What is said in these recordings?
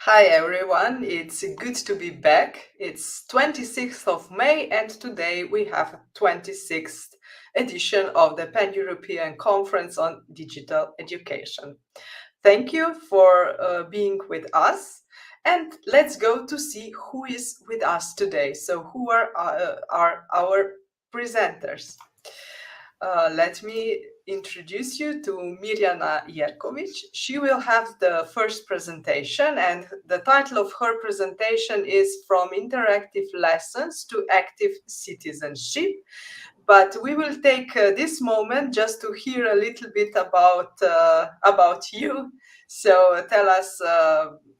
Hi everyone, it's good to be back. It's 26th of May and today we have a 26th edition of the Pan-European Conference on Digital Education. Thank you for being with us, and let's go to see who is with us today. So who are our presenters? Let me introduce you to Mirjana Jerković. She will have the first presentation, and the title of her presentation is From Interactive Lessons to Active Citizenship. But we will take this moment just to hear a little bit about you. So tell us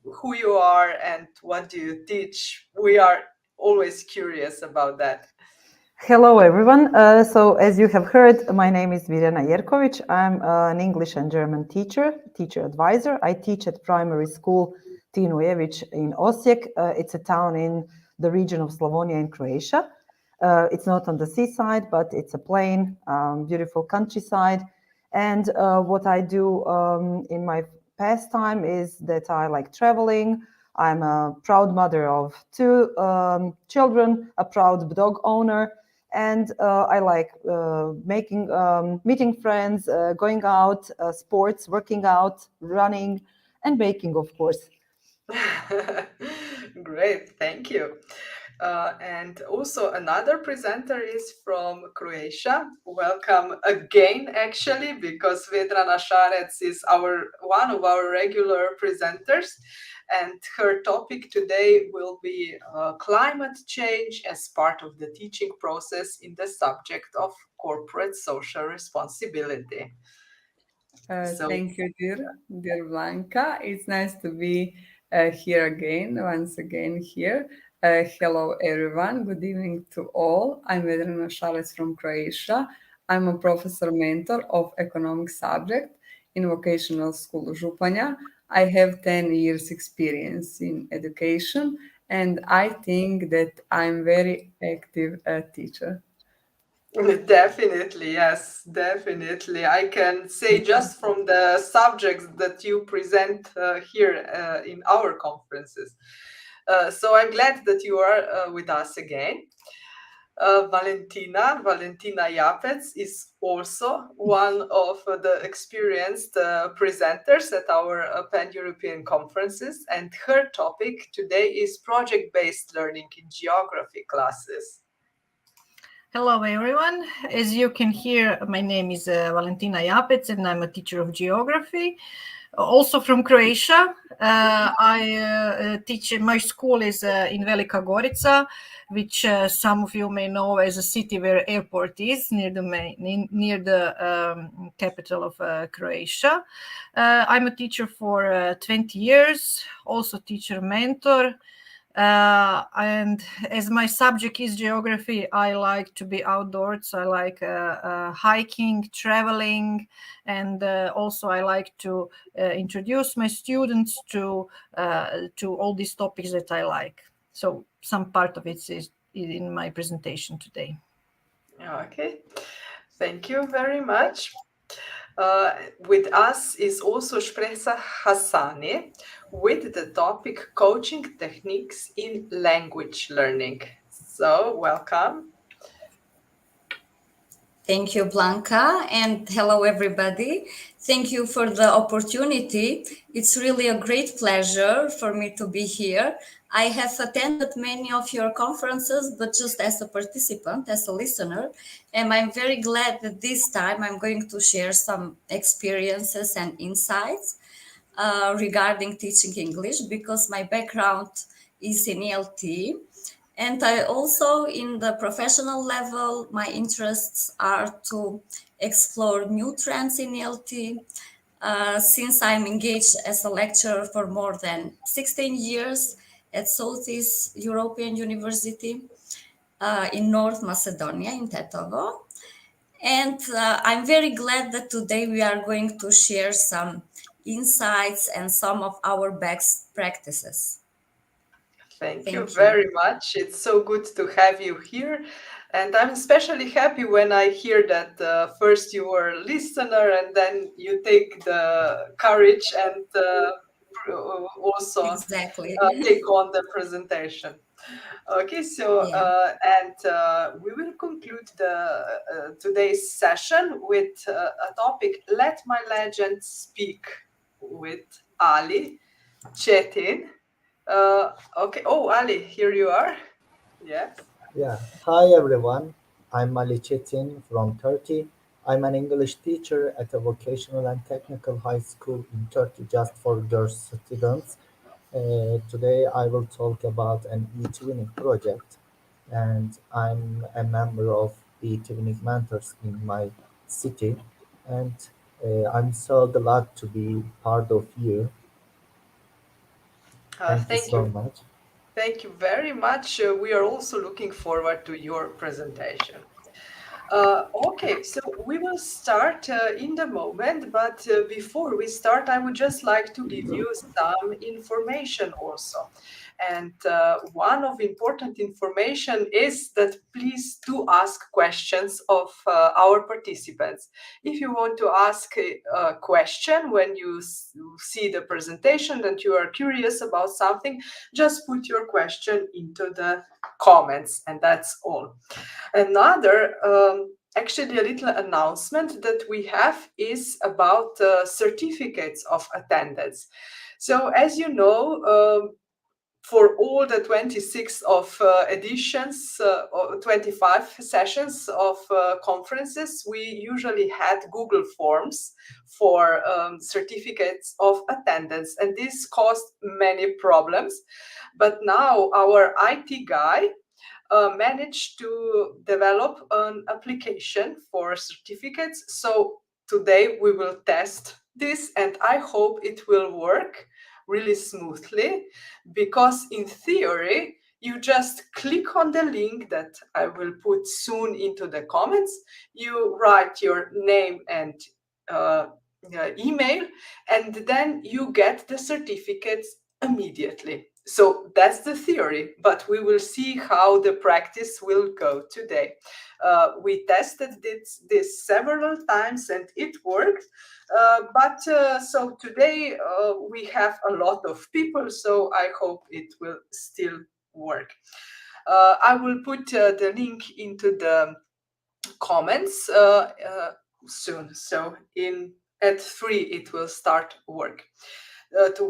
who you are and what do you teach. We are always curious about that. Hello, everyone. So as you have heard, my name is Vedrana Šarec. I'm an English and German teacher advisor. I teach at primary school Tin Ujević in Osijek. It's a town in the region of Slavonia in Croatia. It's not on the seaside, but it's a plain, beautiful countryside. And what I do in my pastime is that I like traveling. I'm a proud mother of 2 children, a proud dog owner. And I like meeting friends, going out, sports, working out, running, and baking, of course. Great, thank you. And also another presenter is from Croatia. Welcome again, actually, because Vedrana Šarec is one of our regular presenters. And her topic today will be climate change as part of the teaching process in the subject of corporate social responsibility. Thank you, dear Blanca. It's nice to be here once again here. Hello, everyone. Good evening to all. I'm Vedrana Šarec from Croatia. I'm a professor mentor of economic subject in Vocational School Županja. I have 10 years experience in education, and I think that I'm very active teacher. Definitely, yes, definitely. I can say just from the subjects that you present here in our conferences. So I'm glad that you are with us again. Valentina Japec is also one of the experienced presenters at our Pan-European conferences, and her topic today is project-based learning in geography classes. Hello, everyone. As you can hear, my name is Valentina Japec, and I'm a teacher of geography. Also from Croatia. I teach, my school is in Velika, Gorica, which some of you may know as a city where airport is, near the capital of Croatia. I'm a teacher for 20 years, also teacher mentor. And as my subject is geography, I like to be outdoors. I like hiking, traveling, and also I like to introduce my students to all these topics that I like. So some part of it is in my presentation today. Okay, thank you very much. With us is also Shpresa Hasani with the topic Coaching Techniques in Language Learning. So, welcome. Thank you, Blanca, and hello, everybody. Thank you for the opportunity. It's really a great pleasure for me to be here. I have attended many of your conferences, but just as a participant, as a listener, and I'm very glad that this time I'm going to share some experiences and insights. regarding teaching English, because my background is in ELT. And I also, in the professional level, my interests are to explore new trends in ELT. Since I'm engaged as a lecturer for more than 16 years at Southeast European University in North Macedonia, in Tetovo. And I'm very glad that today we are going to share some insights and some of our best practices. Thank you very much. It's so good to have you here. And I'm especially happy when I hear that first you were a listener and then you take the courage and also take on the presentation. Okay, so we will conclude today's session with a topic, Let My Legend Speak, with Ali, Çetin. Okay. Oh, Ali, here you are. Yes. Yeah. Hi, everyone. I'm Ali Çetin from Turkey. I'm an English teacher at a vocational and technical high school in Turkey just for girls students. Today, I will talk about an e-twinning project, and I'm a member of e-twinning mentors in my city, and I'm so glad to be part of you. Thank you so much. Thank you very much. We are also looking forward to your presentation. Okay, so we will start in the moment, but before we start, I would just like to give you some information also. And one of important information is that please do ask questions of our participants. If you want to ask a question when you see the presentation and you are curious about something, just put your question into the comments, and that's all. Another, actually a little announcement that we have is about certificates of attendance. So as you know, for all the 26 of editions, or 25 sessions of conferences, we usually had Google Forms for certificates of attendance, and this caused many problems. But now our IT guy managed to develop an application for certificates. So today we will test this, and I hope it will work really smoothly, because in theory, you just click on the link that I will put soon into the comments. You write your name and email, and then you get the certificates immediately. So that's the theory, but we will see how the practice will go today. We tested this several times and it worked. So today we have a lot of people, so I hope it will still work. I will put the link into the comments soon. So at 3 it will start to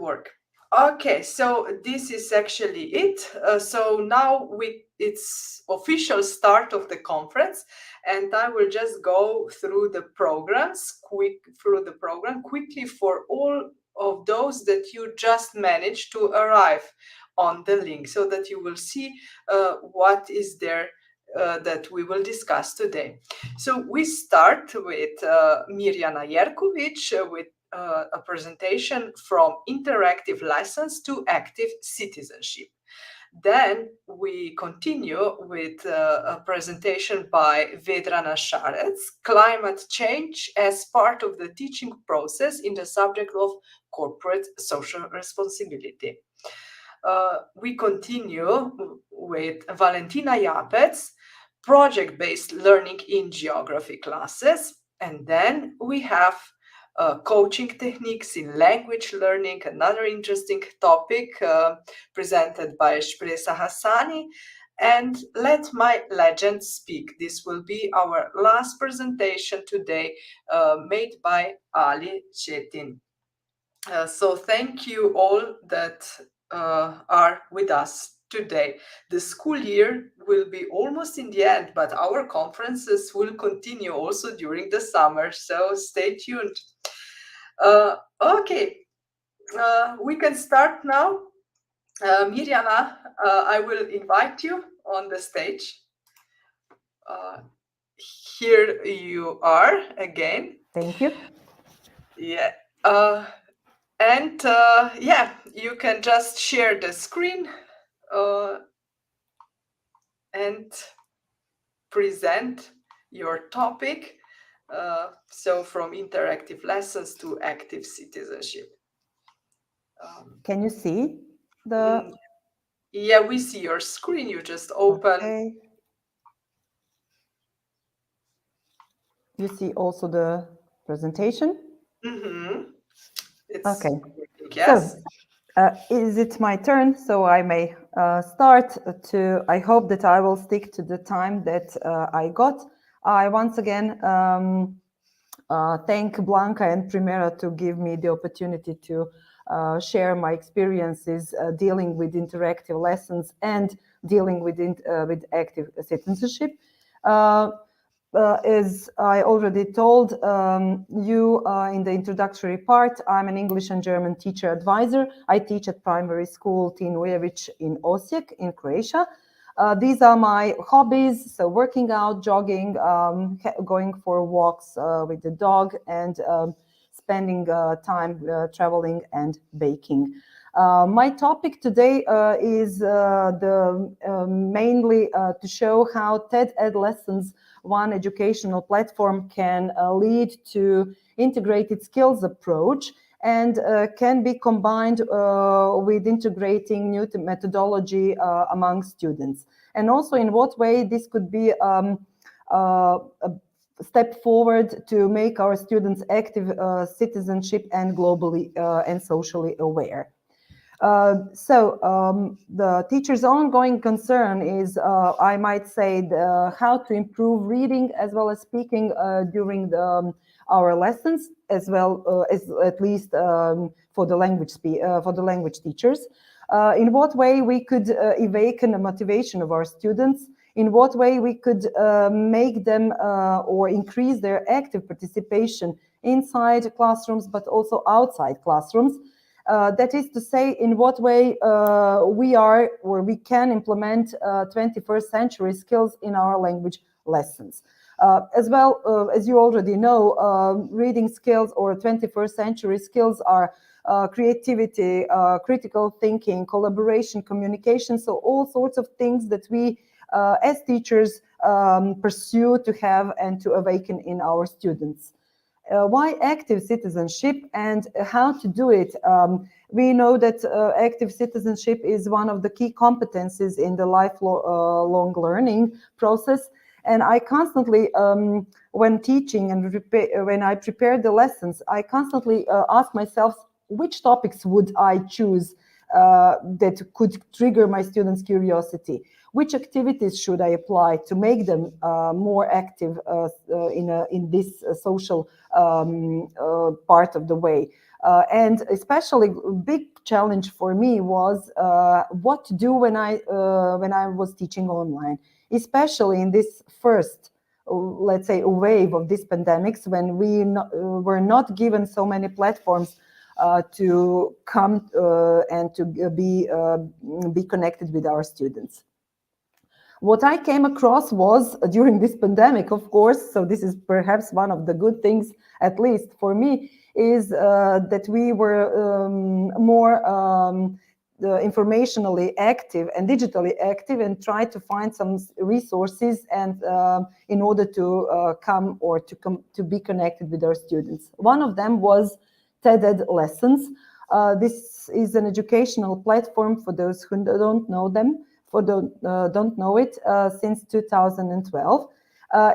work. Okay, so this is actually it. So now it's official start of the conference, and I will just go through the program quickly for all of those that you just managed to arrive on the link, so that you will see what is there that we will discuss today. So we start with Mirjana Jerković with a presentation from interactive license to active citizenship. Then we continue with a presentation by Vedrana Šarec, climate change as part of the teaching process in the subject of corporate social responsibility. We continue with Valentina Japec, project-based learning in geography classes. And then we have coaching techniques in language learning, another interesting topic presented by Shpresa Hasani, and Let My Legend Speak. This will be our last presentation today, made by Ali Çetin. So thank you all that are with us today. The school year will be almost in the end, but our conferences will continue also during the summer, so stay tuned. Okay, We can start now. Mirjana, I will invite you on the stage. Here you are again. Thank you. Yeah. And yeah, you can just share the screen and present your topic. So from interactive lessons to active citizenship. Can you see the? Yeah, we see your screen. You just open. Okay. You see also the presentation? It's okay. Yes. So, is it my turn? So I may start to, I hope that I will stick to the time that I got. I once again thank Blanca and Primera to give me the opportunity to share my experiences dealing with interactive lessons and dealing with active citizenship. As I already told you in the introductory part, I'm an English and German teacher advisor. I teach at primary school Ujević in Osijek in Croatia. These are my hobbies, so working out, jogging, going for walks with the dog, and spending time traveling and baking. My topic today is mainly to show how TED Ed Lessons, one educational platform, can lead to integrated skills approach and can be combined with integrating new methodology among students. And also in what way this could be a step forward to make our students active citizenship and globally and socially aware. The teacher's ongoing concern is, I might say, how to improve reading as well as speaking during our lessons, as well as at least for the language teachers. In what way we could awaken the motivation of our students, in what way we could make them or increase their active participation inside classrooms, but also outside classrooms. That is to say, in what way we can implement 21st century skills in our language lessons. As well, as you already know, reading skills or 21st century skills are creativity, critical thinking, collaboration, communication, so all sorts of things that we as teachers pursue to have and to awaken in our students. Why active citizenship and how to do it? We know that active citizenship is one of the key competencies in the lifelong learning process. And I constantly, when teaching and when I prepare the lessons, I constantly ask myself, which topics would I choose that could trigger my students' curiosity? Which activities should I apply to make them more active in this social part of the way? And especially a big challenge for me was what to do when I was teaching online, especially in this first, let's say, wave of this pandemics, when we were not given so many platforms to come and to be connected with our students. What I came across was during this pandemic, of course, so this is perhaps one of the good things, at least for me, is that we were more informationally active and digitally active and tried to find some resources and in order to come or to be connected with our students. One of them was TED Ed Lessons. This is an educational platform for those who don't know them. Don't know it, since 2012.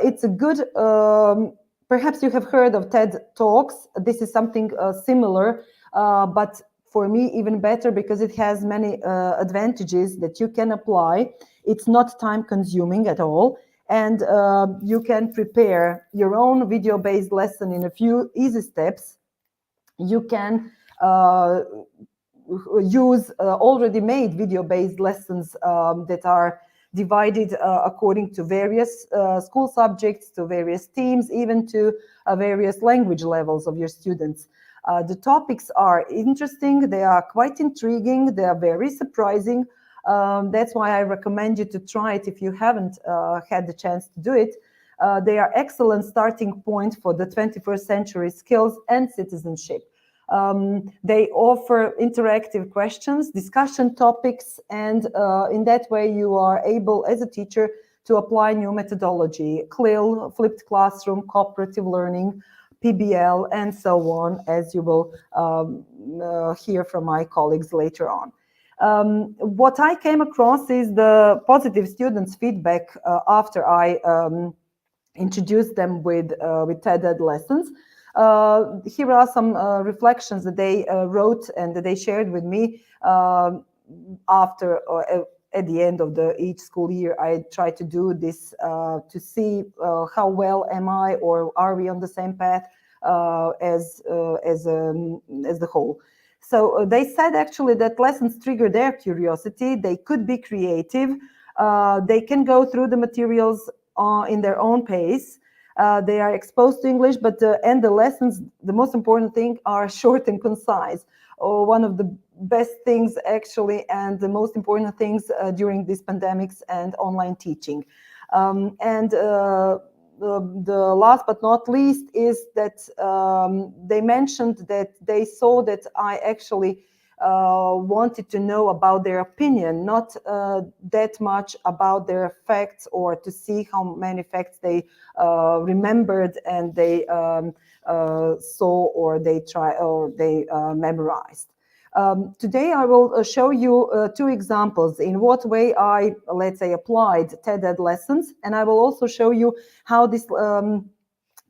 It's a good, perhaps you have heard of TED Talks. This is something similar, but for me even better because it has many advantages that you can apply. It's not time consuming at all. And you can prepare your own video-based lesson in a few easy steps. You can use already made video-based lessons that are divided according to various school subjects, to various themes, even to various language levels of your students. The topics are interesting, they are quite intriguing, they are very surprising. That's why I recommend you to try it if you haven't had the chance to do it. They are excellent starting point for the 21st century skills and citizenship. They offer interactive questions, discussion topics, and in that way you are able as a teacher to apply new methodology, CLIL, flipped classroom, cooperative learning, PBL, and so on, as you will hear from my colleagues later on. What I came across is the positive students' feedback after I introduced them with TED lessons. Here are some reflections that they wrote and that they shared with me after at the end of each school year. I try to do this to see how well am I, or are we on the same path as the whole. So they said actually that lessons trigger their curiosity. They could be creative. They can go through the materials in their own pace. They are exposed to English, but and the lessons, the most important thing, are short and concise. One of the best things actually, and the most important things during these pandemics and online teaching. The last but not least is that they mentioned that they saw that I actually wanted to know about their opinion, not that much about their facts, or to see how many facts they remembered and they saw, or they memorized. Today I will show you two examples in what way I, let's say, applied TED lessons, and I will also show you how this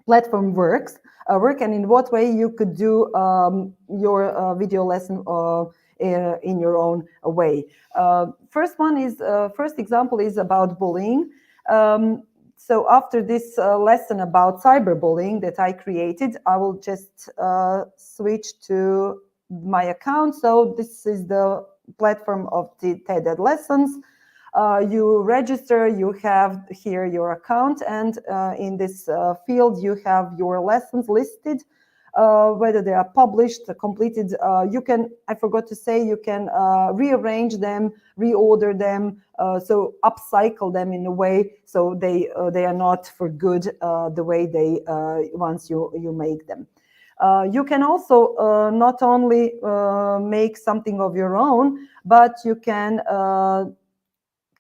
platform works, and in what way you could do your video lesson in your own way. First example is about bullying. So after this lesson about cyberbullying that I created, I will just switch to my account. So this is the platform of the TED lessons. You register, you have here your account, and in this field you have your lessons listed, whether they are published, completed. You can, I forgot to say, you can rearrange them, reorder them, so upcycle them in a way so they are not for good the way they once you make them. You can also not only make something of your own, but you can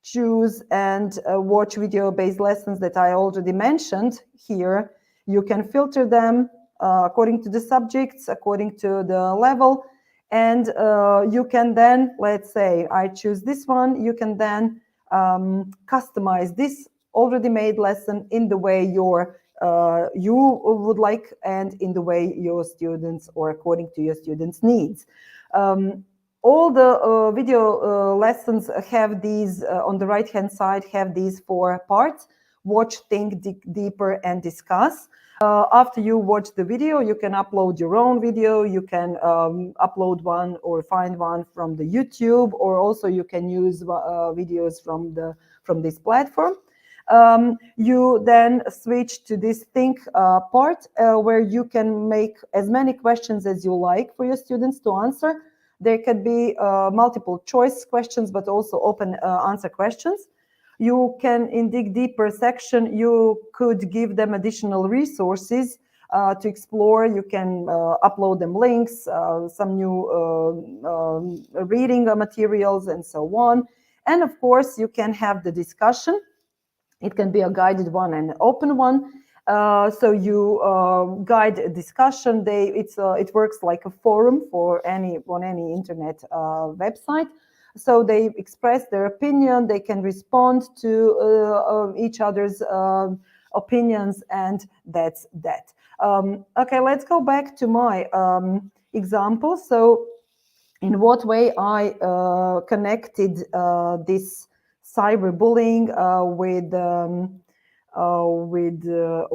choose and watch video-based lessons that I already mentioned here. You can filter them according to the subjects, according to the level, and you can then, let's say I choose this one, you can then customize this already made lesson in the way you would like, and in the way your students, or according to your students' needs. All the video lessons have these, on the right-hand side, have these 4 parts: watch, think, dig deeper, and discuss. After you watch the video, you can upload your own video. You can upload one or find one from the YouTube, or also you can use videos from this platform. You then switch to this think part, where you can make as many questions as you like for your students to answer. There could be multiple choice questions, but also open answer questions. You can, in dig deeper section, you could give them additional resources to explore. You can upload them links, some new reading materials, and so on. And of course, you can have the discussion. It can be a guided one and an open one. So you guide a discussion. It works like a forum on any internet website. So they express their opinion. They can respond to each other's opinions, and that's that. Okay, let's go back to my example. So, in what way I connected this cyberbullying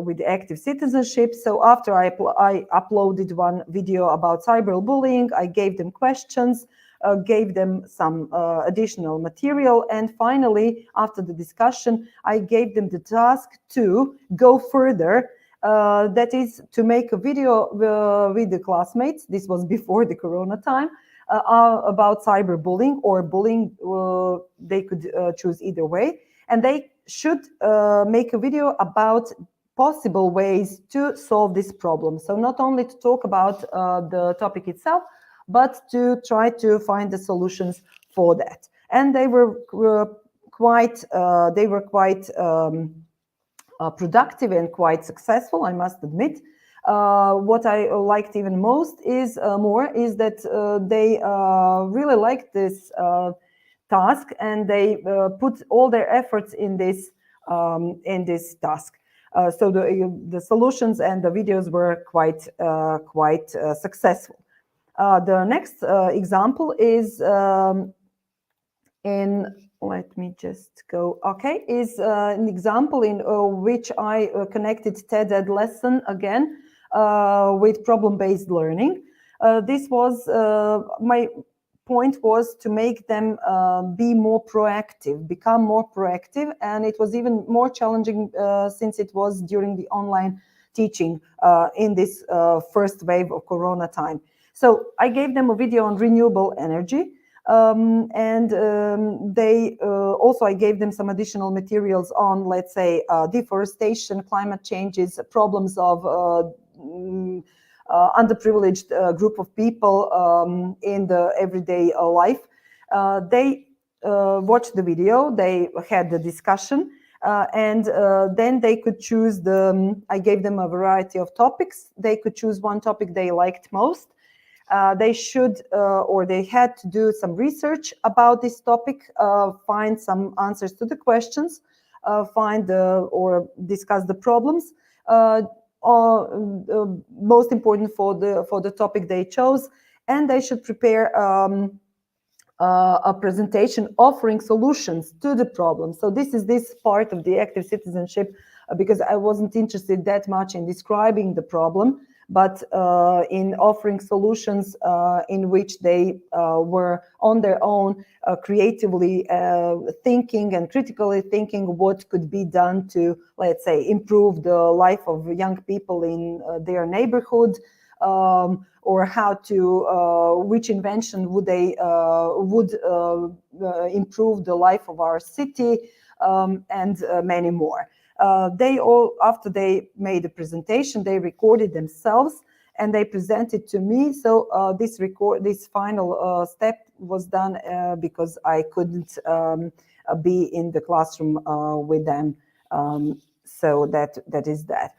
with active citizenship. So after I uploaded one video about cyberbullying, I gave them questions, gave them some additional material, and finally, after the discussion, I gave them the task to go further that is to make a video with the classmates. This was before the Corona time, about cyberbullying or bullying. They could choose either way, and they should make a video about possible ways to solve this problem. So not only to talk about the topic itself, but to try to find the solutions for that. And they were quite productive and quite successful, I must admit. What I liked even most is that they really liked this task, and they put all their efforts in this task. So the solutions and the videos were quite successful. The next example is let me just go. Okay, is an example in which I connected TED lesson again with problem-based learning. This was my point was to make them be more proactive, become more proactive, and it was even more challenging since it was during the online teaching in this first wave of Corona time. So I gave them a video on renewable energy. They also, I gave them some additional materials on, let's say, deforestation, climate changes, problems of underprivileged group of people in the everyday life. They watched the video, they had the discussion, and then they could choose I gave them a variety of topics. They could choose one topic they liked most. They should or they had to do some research about this topic, find some answers to the questions, find or discuss the problems. Most important for the topic they chose, and they should prepare a presentation offering solutions to the problem. So this is this part of the active citizenship, because I wasn't interested that much in describing the problem, but in offering solutions in which they were on their own creatively thinking and critically thinking what could be done to, let's say, improve the life of young people in their neighborhood, or how to, which invention would improve the life of our city, and many more. They all, after they made the presentation, they recorded themselves and they presented to me. So this final step was done because I couldn't be in the classroom with them. So that is that.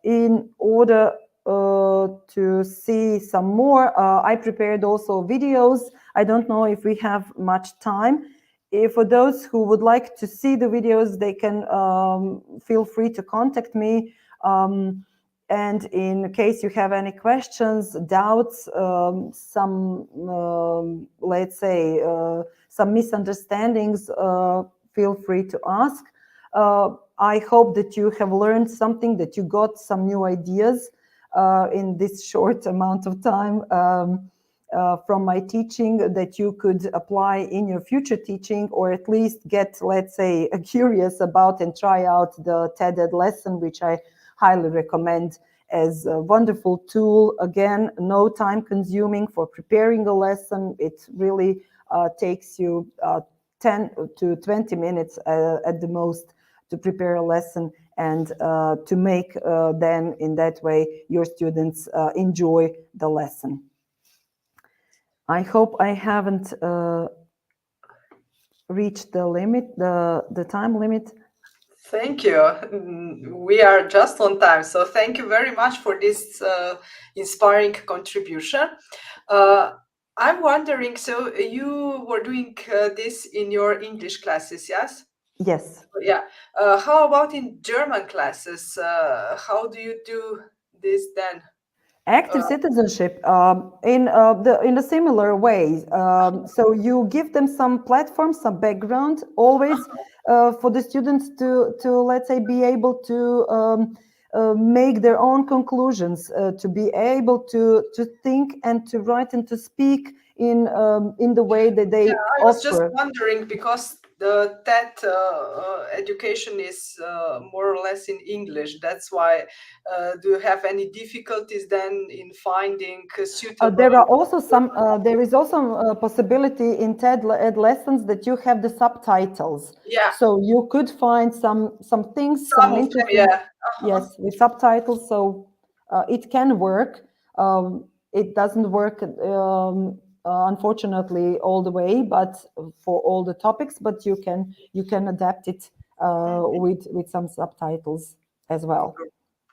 In order to see some more, I prepared also videos. I don't know if we have much time. For those who would like to see the videos, they can feel free to contact me. And in case you have any questions, doubts, some, let's say, some misunderstandings, feel free to ask. I hope that you have learned something, that you got some new ideas in this short amount of time from my teaching, that you could apply in your future teaching, or at least get, let's say, curious about and try out the TED lesson, which I highly recommend as a wonderful tool. Again, no time consuming for preparing a lesson. It really takes you 10 to 20 minutes at the most to prepare a lesson, and to make then in that way your students enjoy the lesson. I hope I haven't reached the limit, the time limit. Thank you. We are just on time, so thank you very much for this inspiring contribution. I'm wondering, so you were doing this in your English classes, yes? Yes. Yeah. How about in German classes? How do you do this then? Active citizenship in a similar way. So you give them some platform, some background, always for the students to let's say be able to make their own conclusions, to be able to think and to write and to speak in the way that they I was just wondering, because the TET education is more or less in English. That's why. Do you have any difficulties then in finding suitable? There are also some. There is also a possibility in TED lessons that you have the subtitles. Yeah. So you could find some things, Some of them, yeah. Yes, with subtitles. So it can work. It doesn't work, unfortunately, all the way, but for all the topics. But you can adapt it with some subtitles as well.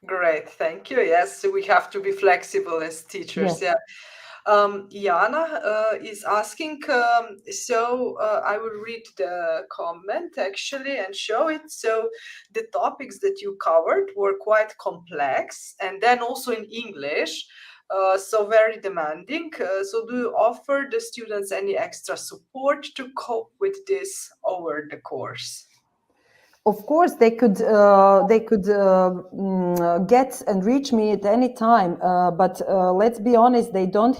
Great, thank you. Yes, we have to be flexible as teachers. Yes. Yeah. Jana is asking, so I will read the comment actually and show it. So the topics that you covered were quite complex and then also in English, so very demanding. So do you offer the students any extra support to cope with this over the course? Of course, they could get and reach me at any time. But let's be honest, they don't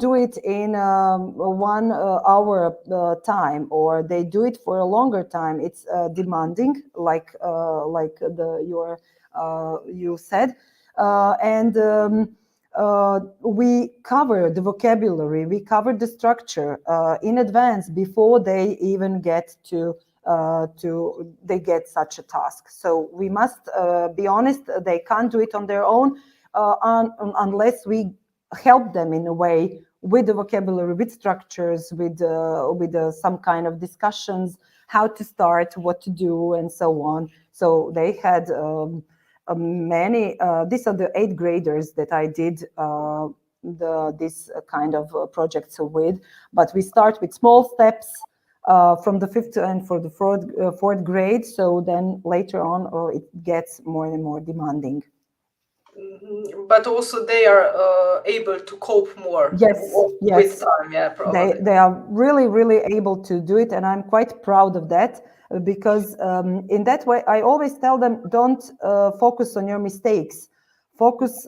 do it in 1 hour time, or they do it for a longer time. It's demanding, like you said, and. We cover the vocabulary, we cover the structure in advance before they even get they get such a task. So we must be honest, they can't do it on their own unless we help them in a way with the vocabulary, with structures, with some kind of discussions, how to start, what to do, and so on. So they had many. These are the 8th graders that I did this kind of projects with. But we start with small steps from the 5th and for the 4th grade. So then later on, it gets more and more demanding. But also they are able to cope more. Yes, with time. Yeah, probably. They are really able to do it, and I'm quite proud of that. Because in that way, I always tell them, don't focus on your mistakes. Focus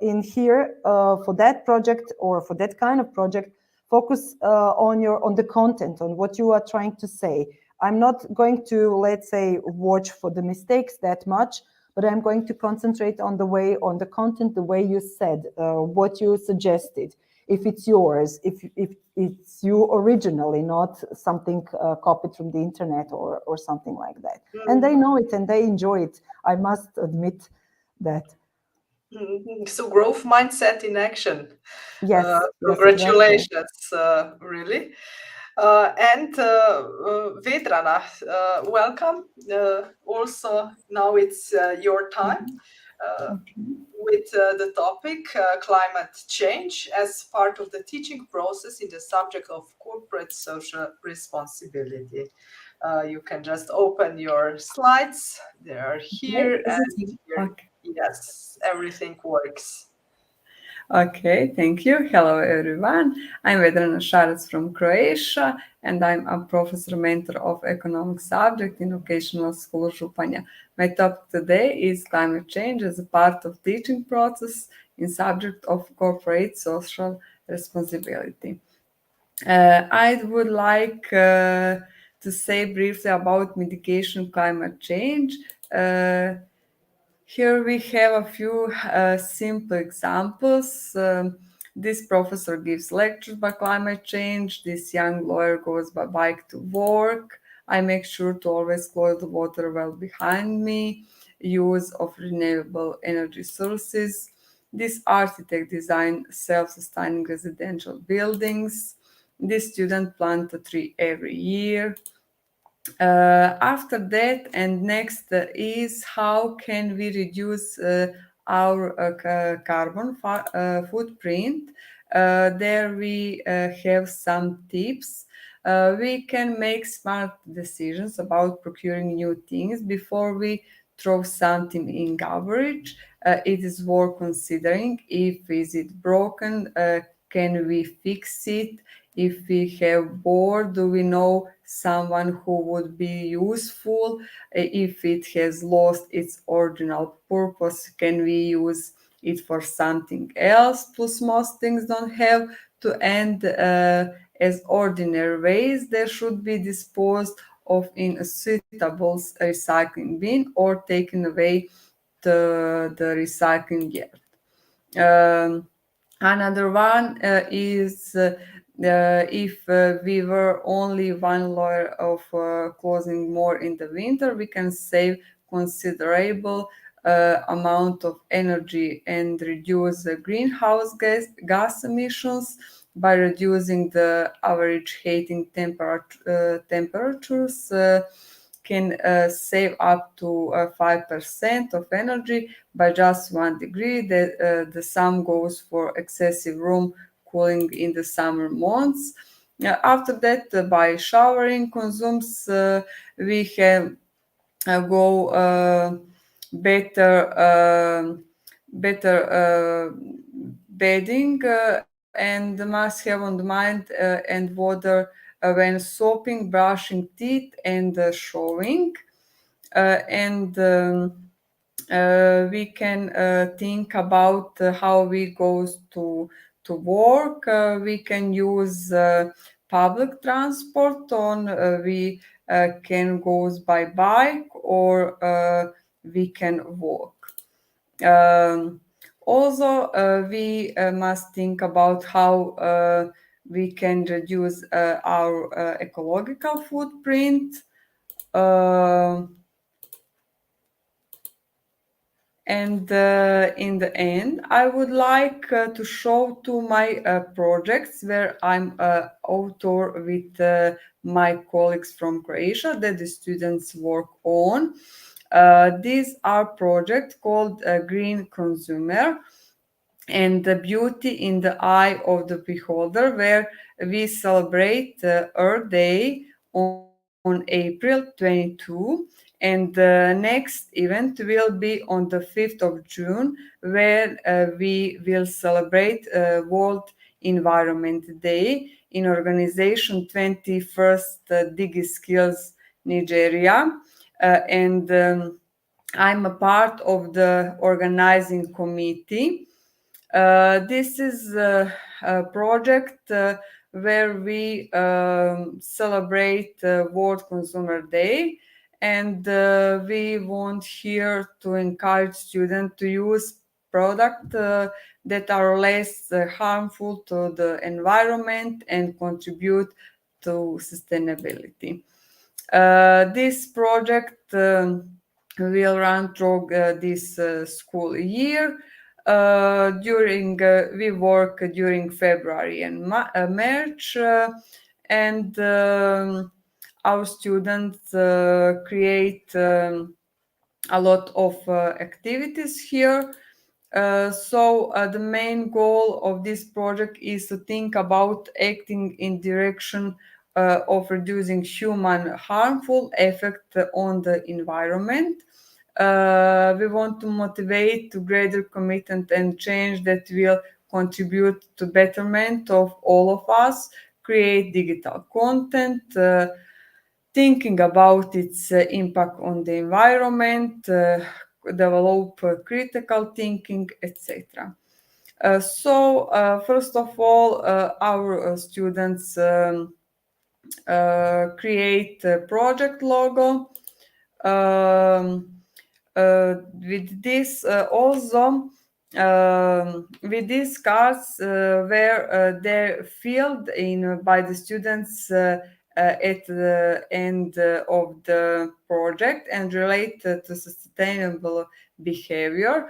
in here for that project or for that kind of project. Focus on the content, on what you are trying to say. I'm not going to, let's say, watch for the mistakes that much, but I'm going to concentrate on the content, the way you said, what you suggested. If it's yours, if it's you originally, not something copied from the internet or something like that. And they know it and they enjoy it. I must admit that. So growth mindset in action. Yes. Congratulations, exactly. Really. And Vedrana, welcome. Also, now it's your time. With the topic climate change as part of the teaching process in the subject of corporate social responsibility. You can just open your slides. They are here, and here. Okay. Yes, everything works. Okay, thank you. Hello, everyone. I'm Vedrana Šarec from Croatia, and I'm a professor mentor of economic subject in Vocational School Županja. My topic today is climate change as a part of teaching process in subject of corporate social responsibility. I would like to say briefly about mitigation climate change. Here we have a few simple examples. This professor gives lectures about climate change. This young lawyer goes by bike to work. I make sure to always close the water well behind me. Use of renewable energy sources. This architect designed self-sustaining residential buildings. This student plant a tree every year. After that, and next is how can we reduce our carbon footprint. There we have some tips. We can make smart decisions about procuring new things before we throw something in garbage. It is worth considering if is it broken, can we fix it? If we have bored, do we know someone who would be useful? If it has lost its original purpose, can we use it for something else? Plus, most things don't have to end as ordinary waste, they should be disposed of in a suitable recycling bin or taken away to the recycling yard. Another one is if we were only one layer of clothing more in the winter, we can save considerable amount of energy and reduce the greenhouse gas emissions by reducing the average heating temperatures. Can save up to 5% of energy by just 1 degree. The same goes for excessive room cooling in the summer months. After that, by showering consumes, we have go better bathing and must have on the mind and water when soaping, brushing teeth, and showering. And we can think about how we go to work. We can use public transport on. We can go by bike or we can walk. Also, we must think about how we can reduce our ecological footprint. And in the end, I would like to show two my projects where I'm author with my colleagues from Croatia that the students work on. These are projects called Green Consumer and the Beauty in the Eye of the Beholder, where we celebrate Earth Day on April 22. And the next event will be on the 5th of June, where we will celebrate World Environment Day in organization 21st DigiSkills Nigeria. And I'm a part of the organizing committee. This is a project where we celebrate World Consumer Day, and we want here to encourage students to use products that are less harmful to the environment and contribute to sustainability. This project will run through this school year. We work during February and March, and our students create a lot of activities here. So the main goal of this project is to think about acting in direction of reducing human harmful effect on the environment. We want to motivate to greater commitment and change that will contribute to betterment of all of us, create digital content, thinking about its impact on the environment, develop critical thinking, etc. First of all, our students create a project logo. With this also, with these cards were they're filled in by the students at the end of the project and related to sustainable behavior,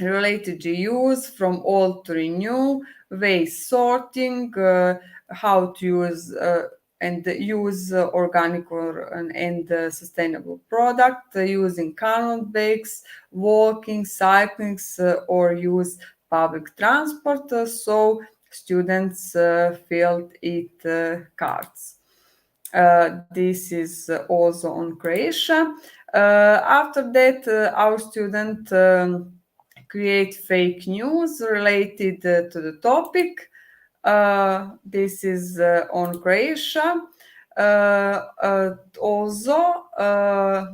related to use from old to renew, waste sorting, how to use and use organic and sustainable product, using carton bags, walking, cycling, or use public transport. So students filled it cards. This is also on Croatia. After that, our student create fake news related to the topic. This is on Croatia.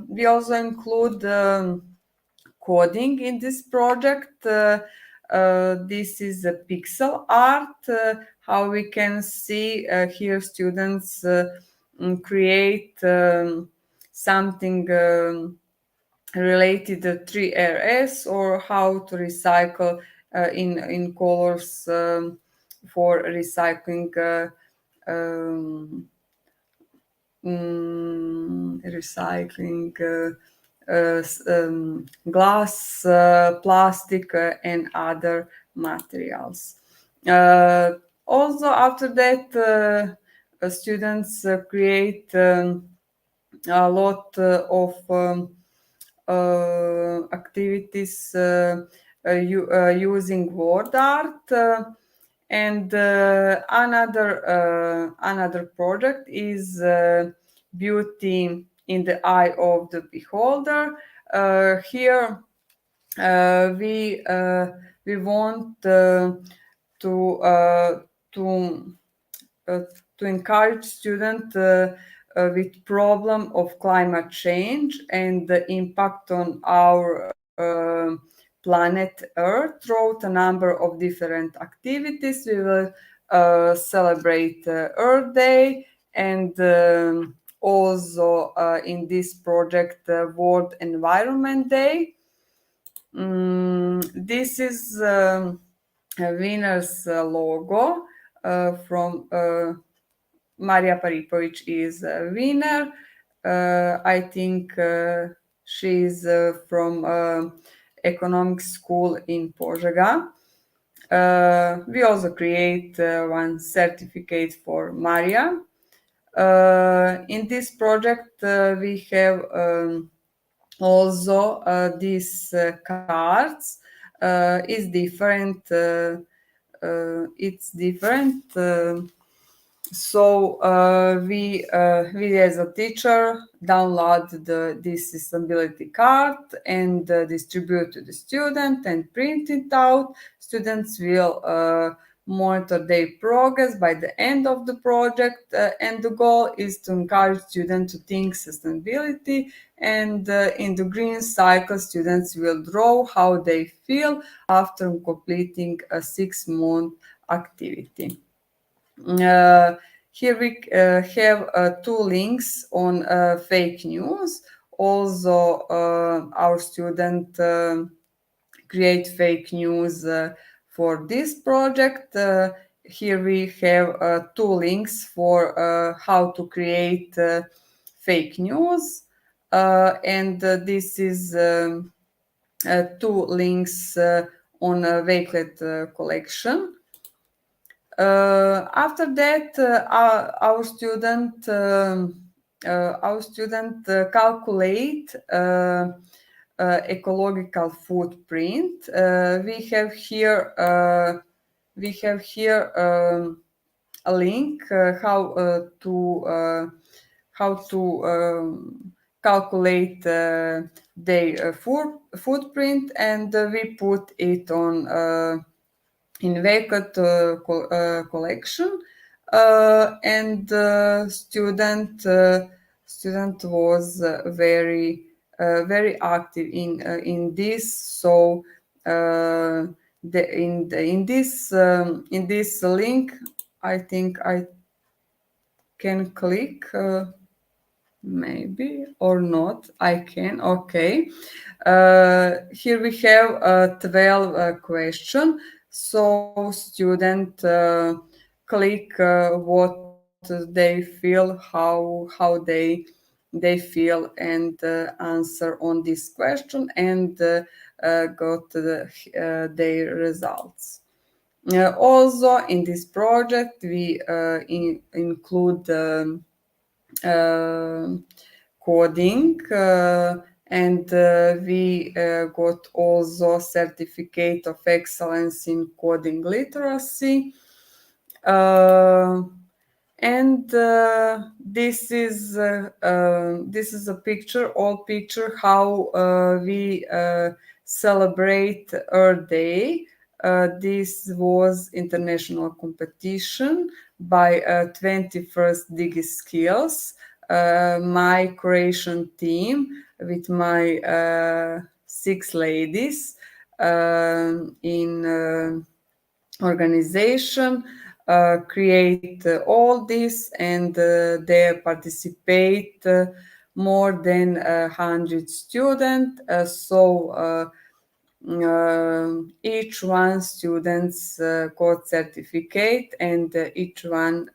We also include coding in this project. This is a pixel art, how we can see here students create something related to 3RS, or how to recycle in colors for recycling glass, plastic, and other materials. Also, after that, students create a lot of activities using word art. And another project is beauty in the eye of the beholder. Here we want to encourage students with problem of climate change and the impact on our planet Earth. Throughout a number of different activities, we will celebrate Earth Day, and also in this project World Environment Day. This is a winner's logo from Marija Paripović is a winner. I think she's from economics school in Požega. We also create one certificate for Marija. In this project, we have also these cards. It's different. It's different. So we as a teacher download this sustainability card and distribute to the student and print it out. Students will monitor their progress by the end of the project, and the goal is to encourage students to think sustainability. And in the green cycle, students will draw how they feel after completing a 6-month activity. Here we have 2 links on fake news. Also, our student create fake news for this project. Here we have 2 links for how to create fake news. And this is 2 links on a Wakelet collection. After that, our student calculate ecological footprint. We have here a link how to calculate their footprint, and we put it on in Wakelet collection, and student was very active in this. So in this link, I think I can click. Maybe or not, I can. Okay. Here we have 12 question. So student click what they feel, how they feel, and answer on this question, and got their results. Also in this project we include coding, and we got also certificate of excellence in coding literacy. And this is a picture, old picture, how we celebrate Earth Day. This was international competition by 21st Digi Skills. My Croatian team with my 6 ladies in organization create all this, and they participate more than 100 students. Each one students got certificate, and each one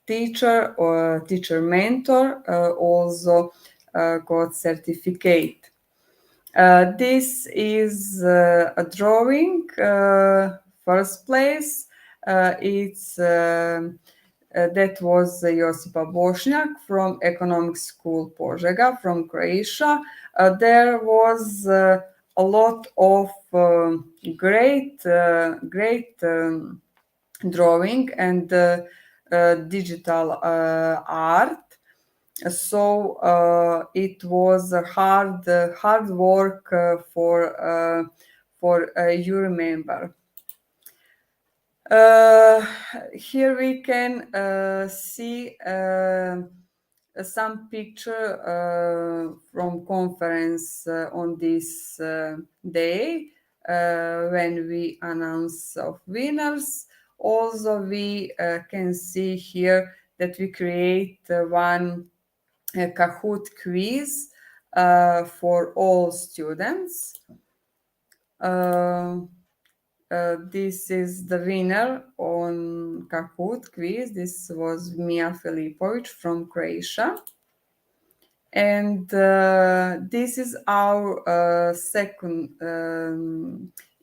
teacher or teacher mentor also got certificate. This is a drawing. First place, it's that was Josipa Bošnjak from Economic School Požega from Croatia. There was a lot of great drawing and digital art. So it was a hard work for you remember. Here we can see some picture from conference on this day when we announce of winners. Also, we can see here that we create one Kahoot quiz for all students. This is the winner on Kahoot quiz. This was Mia Filipović from Croatia. And this is our second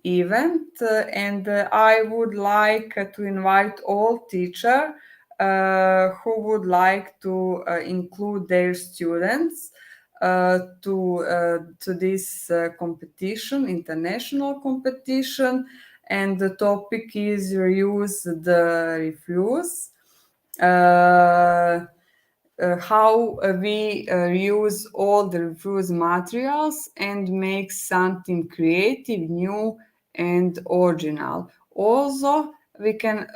event. And I would like to invite all teachers who would like to include their students to this competition, international competition. And the topic is reuse the refuse. How we use all the refuse materials and make something creative, new, and original. Also, we can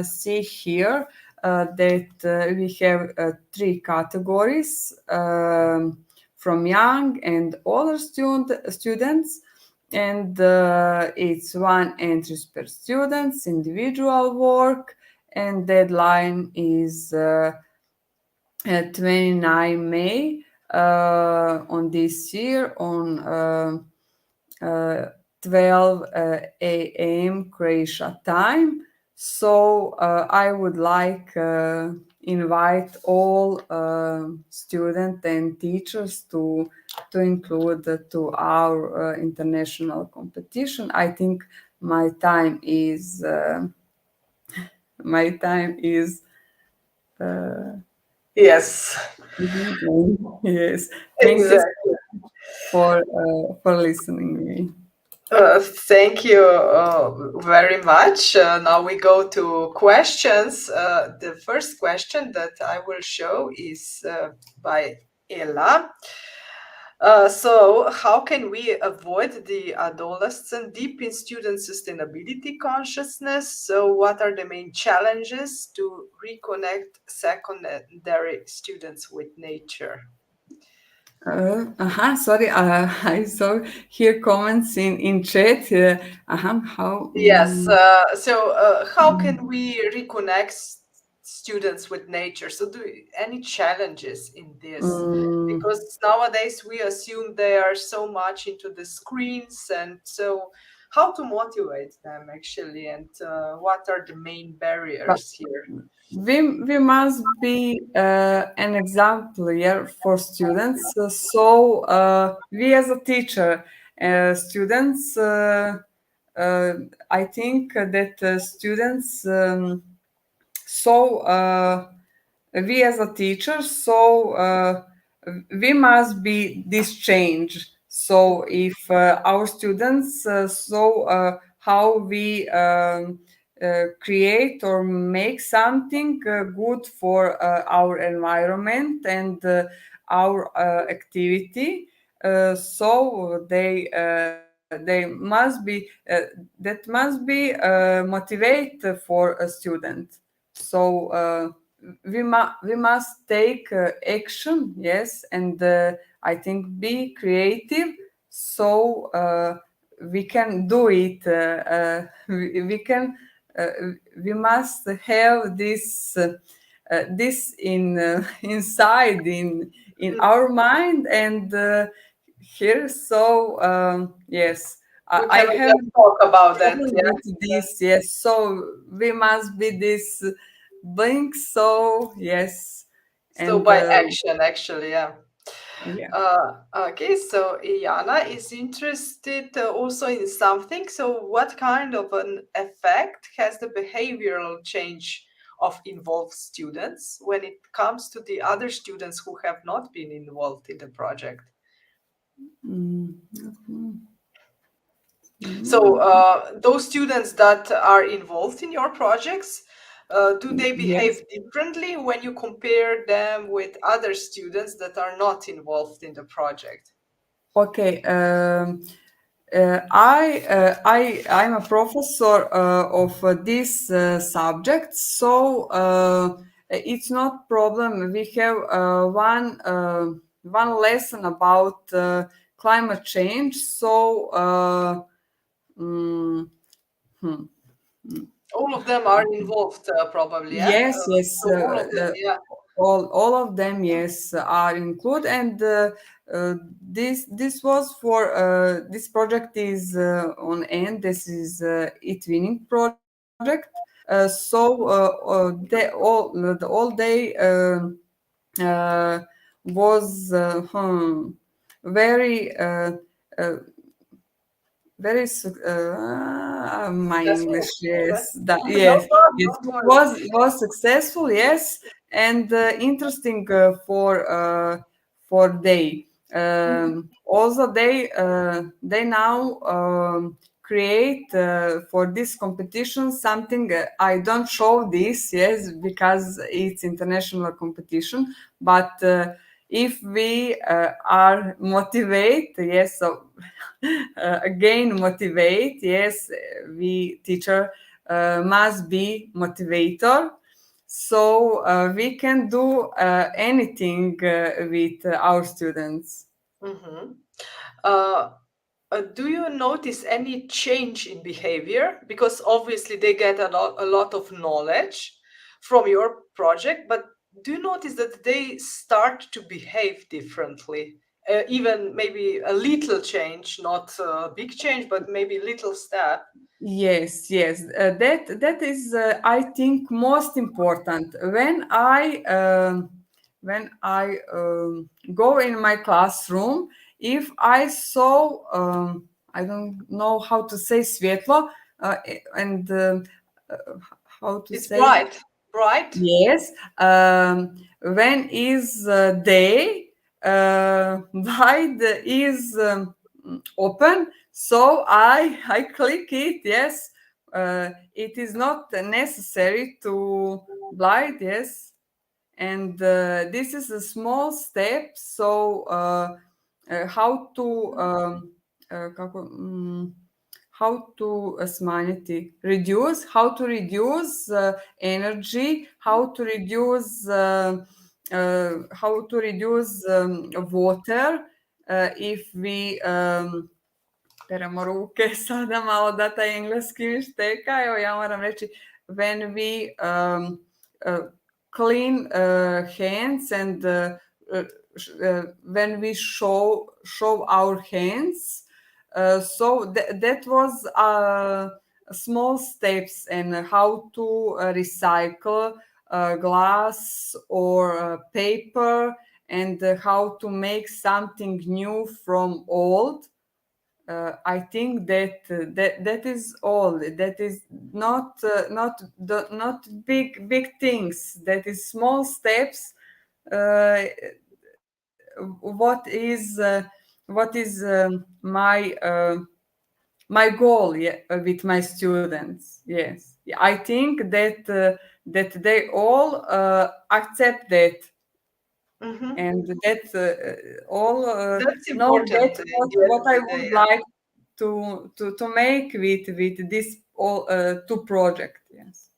see here that we have 3 categories from young and older students. And it's 1 entry per students, individual work, and deadline is 29 May on this year on 12 a.m. Croatia time. So I would like invite all students and teachers to include to our international competition. I think my time is yes. Yes. Thank you for listening me. Thank you very much. Now we go to questions. The first question that I will show is by Ella. So how can we avoid the adolescent deep in student sustainability consciousness? So what are the main challenges to reconnect secondary students with nature? Sorry, I saw here comments in chat. How? Yes. So how can we reconnect students with nature? So any challenges in this? Because nowadays we assume they are so much into the screens, and so how to motivate them actually, and what are the main barriers here? We must be an example here for students. So we as a teacher, students, I think that students, we as a teacher, so we must be this change. So if our students, how we create or make something good for our environment and our activity, so they must be that must be motivate for a student. So we must take action, yes, and I think be creative so we can do it. We must have this inside in our mind and here. So yes, We can just talk about that. with this. Yes, so we must be this blink. So yes, So and by action, actually, yeah. yeah. Okay, so Iyana is interested also in something. So, what kind of an effect has the behavioral change of involved students when it comes to the other students who have not been involved in the project? So, those students that are involved in your projects, do they behave Yes. differently when you compare them with other students that are not involved in the project? Okay. I'm a professor of this subject, so it's not problem. We have one lesson about climate change. So mm, hmm. All of them are involved, probably, yeah? Yes, yes. So all of them, yeah. All of them, yes, are included, and this was for this project is on end. This is it winning project. The all day was very very my English, yes, yes, yes, was successful, yes, and interesting for they. Also, they now create for this competition something. I don't show this, yes, because it's international competition, but if we are motivate, yes, so again motivate, yes, we teacher must be motivator, so we can do anything with our students. Mm-hmm. Do you notice any change in behavior? Because obviously they get a lot of knowledge from your project, but do you notice that they start to behave differently? Even maybe a little change, not a big change, but maybe a little step. Yes, yes, that is, I think, most important. When I go in my classroom, if I saw, I don't know how to say svetlo, and uh, how to It's say bright. yes. When is day, wide is open, so I click it. Yes, it is not necessary to blind. Yes, and this is a small step. So how to kako, how to smanjiti, reduce, how to reduce energy, how to reduce water if we peremo ruke. Sada malo da taj engleski mi šteka, evo ja moram reći when we clean hands and when we show our hands. So that was small steps and how to recycle glass or paper, and how to make something new from old. I think that is all. That is not big things. That is small steps. Uh, what is my goal, yeah, with my students? Yes, I think that they all accept that. Mm-hmm. And that's all. That's No, important that's in the end what of I the would day. like to make with this all two project. Yes.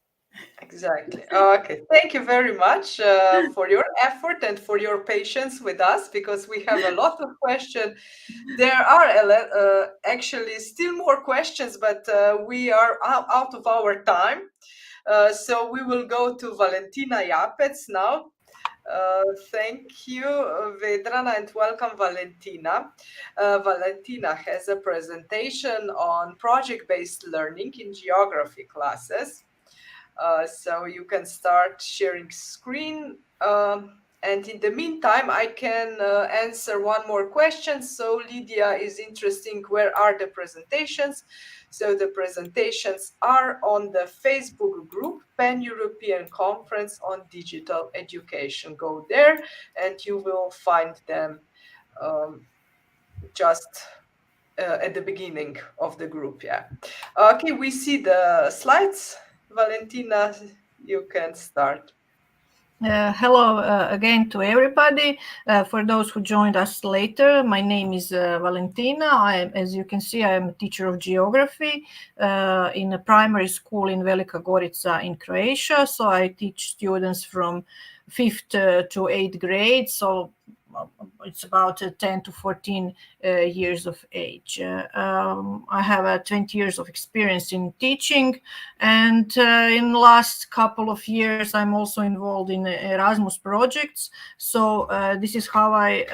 Exactly. Okay. Thank you very much for your effort and for your patience with us, because we have a lot of questions. There are actually still more questions, but we are out of our time. So we will go to Valentina Japec now. Thank you, Vedrana, and welcome, Valentina. Valentina has a presentation on project-based learning in geography classes. So you can start sharing screen. And in the meantime, I can answer one more question. So Lydia is interesting, where are the presentations? So the presentations are on the Facebook group, Pan-European Conference on Digital Education. Go there and you will find them just at the beginning of the group, yeah. Okay, we see the slides. Valentina, you can start. Hello again to everybody. For those who joined us later, my name is Valentina. As you can see, I am a teacher of geography in a primary school in Velika, Gorica in Croatia. So I teach students from 5th to 8th grade. So it's about 10 to 14 years of age. I have 20 years of experience in teaching, and in the last couple of years I'm also involved in Erasmus projects. So this is how I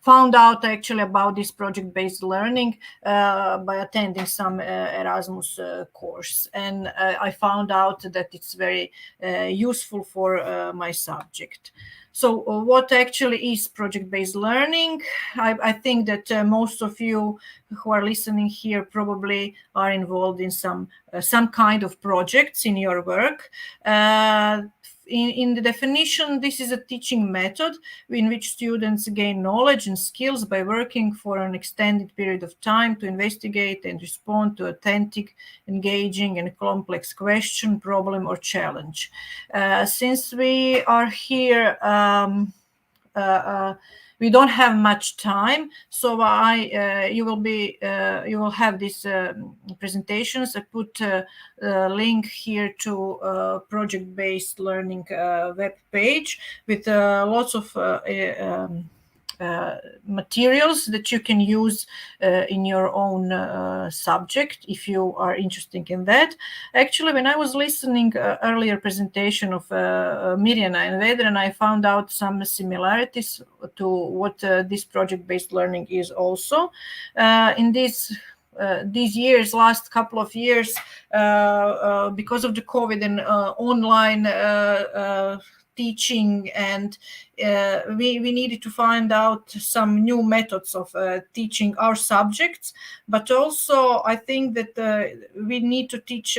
found out actually about this project-based learning by attending some Erasmus course, and I found out that it's very useful for my subject. So what actually is project-based learning? I think that most of you who are listening here probably are involved in some kind of projects in your work. In the definition, this is a teaching method in which students gain knowledge and skills by working for an extended period of time to investigate and respond to authentic, engaging, and complex question, problem, or challenge. Since we are here, we don't have much time, so you will have these presentations. I put a link here to project-based learning web page with lots of materials that you can use in your own subject if you are interested in that. Actually, when I was listening earlier presentation of Mirjana and Vedrana, I found out some similarities to what this project-based learning is also. In these years, last couple of years, because of the COVID and online teaching, and we needed to find out some new methods of teaching our subjects, but also I think that we need to teach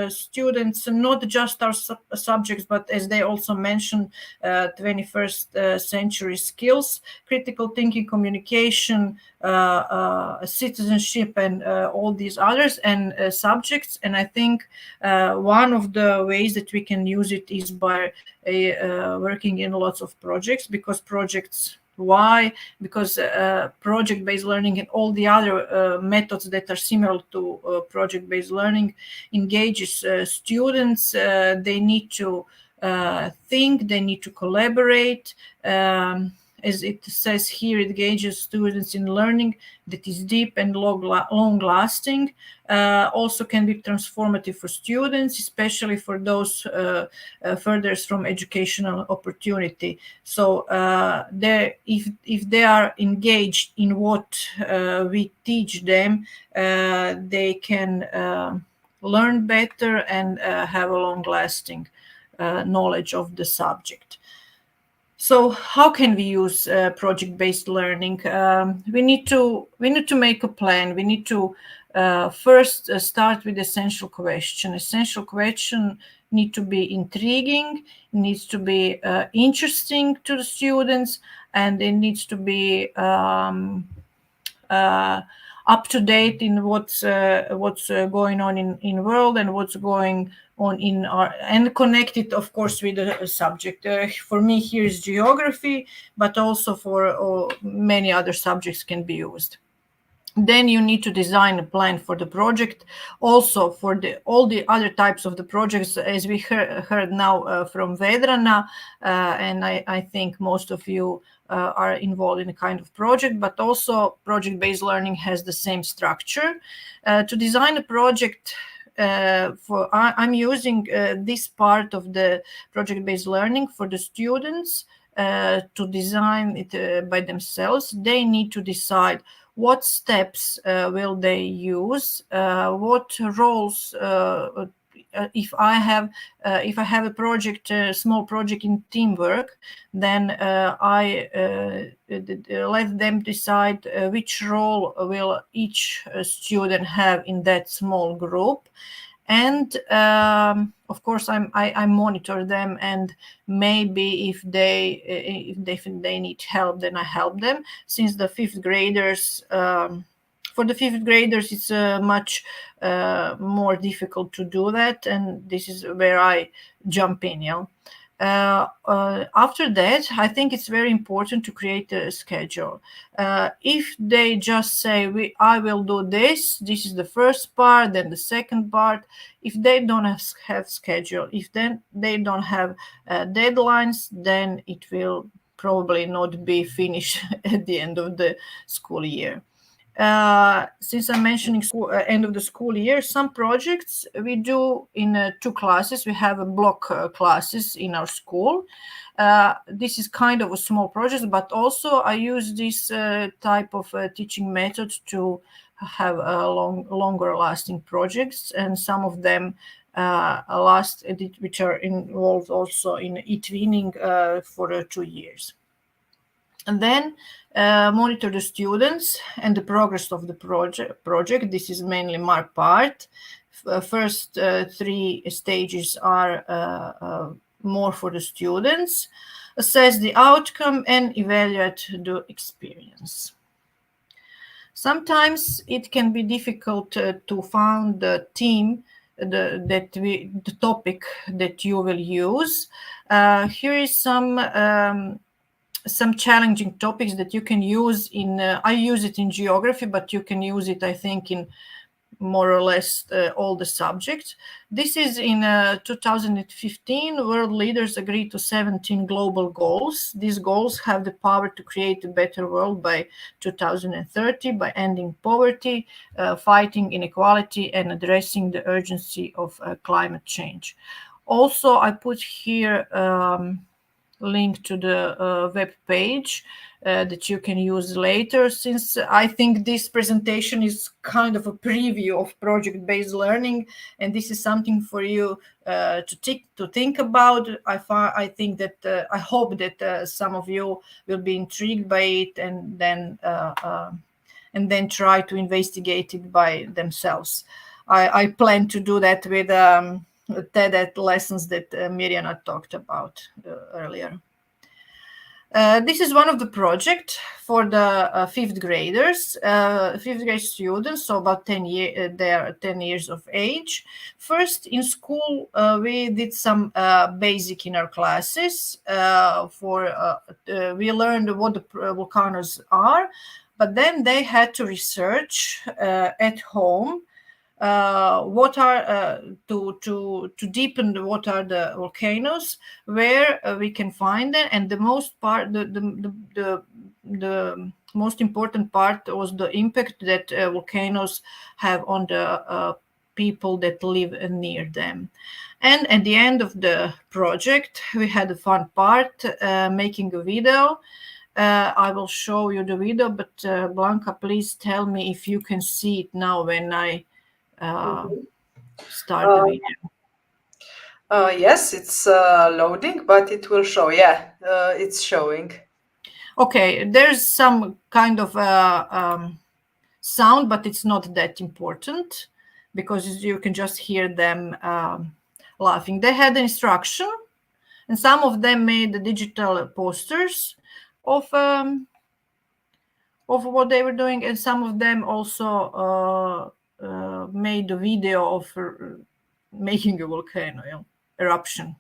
students not just our subjects, but as they also mentioned, 21st century skills, critical thinking, communication, citizenship, and all these others and subjects. And I think one of the ways that we can use it is by working in lots of projects, because projects, why? Because project-based learning and all the other methods that are similar to project-based learning engages students. They need to think, they need to collaborate. As it says here, it engages students in learning that is deep and long-lasting. Also can be transformative for students, especially for those furthest from educational opportunity. So if they are engaged in what we teach them, they can learn better and have a long-lasting knowledge of the subject. So how can we use project-based learning? We need to make a plan. We need to first start with essential question. Essential question need to be intriguing, needs to be interesting to the students, and it needs to be up to date in what's going on in world and what's going on in our, and connected, of course, with the subject. For me, here is geography, but also for many other subjects can be used. Then you need to design a plan for the project, also for all the other types of the projects, as we heard now from Vedrana, and I think most of you are involved in a kind of project, but also project-based learning has the same structure. To design a project, I'm using this part of the project-based learning for the students to design it by themselves. They need to decide what steps will they use, what roles, if I have a project, a small project in teamwork, then I let them decide which role will each student have in that small group. And of course, I monitor them, and maybe if they need help, then I help them. Since the fifth graders, for the fifth graders, it's much more difficult to do that, and this is where I jump in. After that, I think it's very important to create a schedule. If they just say, I will do this is the first part, then the second part. If they don't have schedule, if then they don't have deadlines, then it will probably not be finished at the end of the school year. Since I'm mentioning end of the school year, some projects we do in 2 classes. We have a block classes in our school. This is kind of a small project, but also I use this type of teaching method to have longer lasting projects, and some of them which are involved also in e-twinning for 2 years. And then monitor the students and the progress of the project. This is mainly my part. First 3 stages are more for the students. Assess the outcome and evaluate the experience. Sometimes it can be difficult to find the theme, the topic that you will use. Here is some challenging topics that you can use in, I use it in geography, but you can use it, I think, in more or less all the subjects. This is in 2015, world leaders agreed to 17 global goals. These goals have the power to create a better world by 2030 by ending poverty, fighting inequality, and addressing the urgency of climate change. Also, I put here link to the web page that you can use later, since I think this presentation is kind of a preview of project-based learning, and this is something for you to think about. I think that I hope that some of you will be intrigued by it, and then try to investigate it by themselves. I plan to do that with TED lessons that Mirjana talked about earlier. This is one of the projects for the fifth graders, fifth grade students, so about 10 years, they are 10 years of age. First, in school, we did some basic in our classes. We learned what the volcanoes are, but then they had to research at home what are to deepen what are the volcanoes, where we can find them, and the most important part was the impact that volcanoes have on the people that live near them. And at the end of the project, we had a fun part, making a video. I will show you the video, but Blanca, please tell me if you can see it now when I start the video. Yes, it's loading, but it will show. Yeah, it's showing. Okay, there's some kind of sound, but it's not that important because you can just hear them laughing. They had the instruction, and some of them made the digital posters of what they were doing, and some of them also made a video of making a volcano eruption.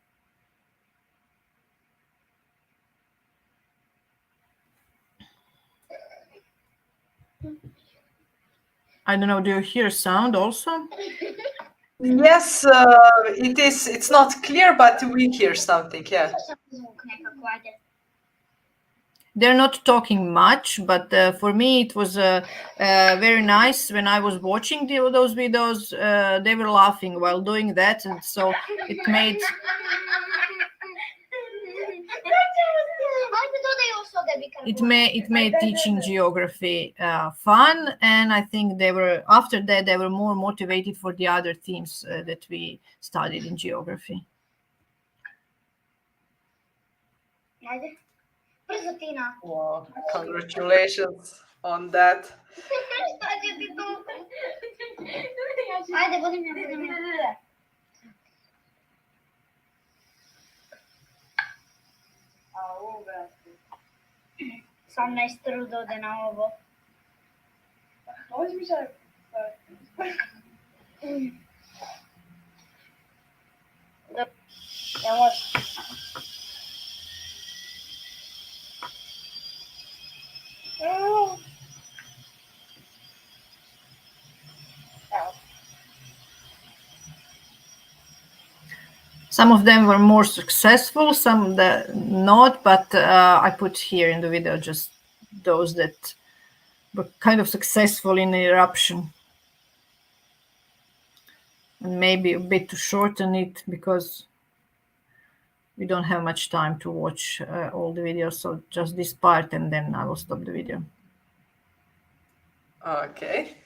I don't know, do you hear sound also? Yes, it is. It's not clear, but we hear something. Yeah. They're not talking much, but for me it was very nice when I was watching those videos. They were laughing while doing that, and so it made teaching geography fun, and I think after that they were more motivated for the other themes that we studied in geography. Wow, congratulations on that. Sam ne strudo da na ovo. Some of them were more successful, some not, but I put here in the video just those that were kind of successful in the eruption. And maybe a bit to shorten it because we don't have much time to watch all the videos, so just this part and then I will stop the video. Okay.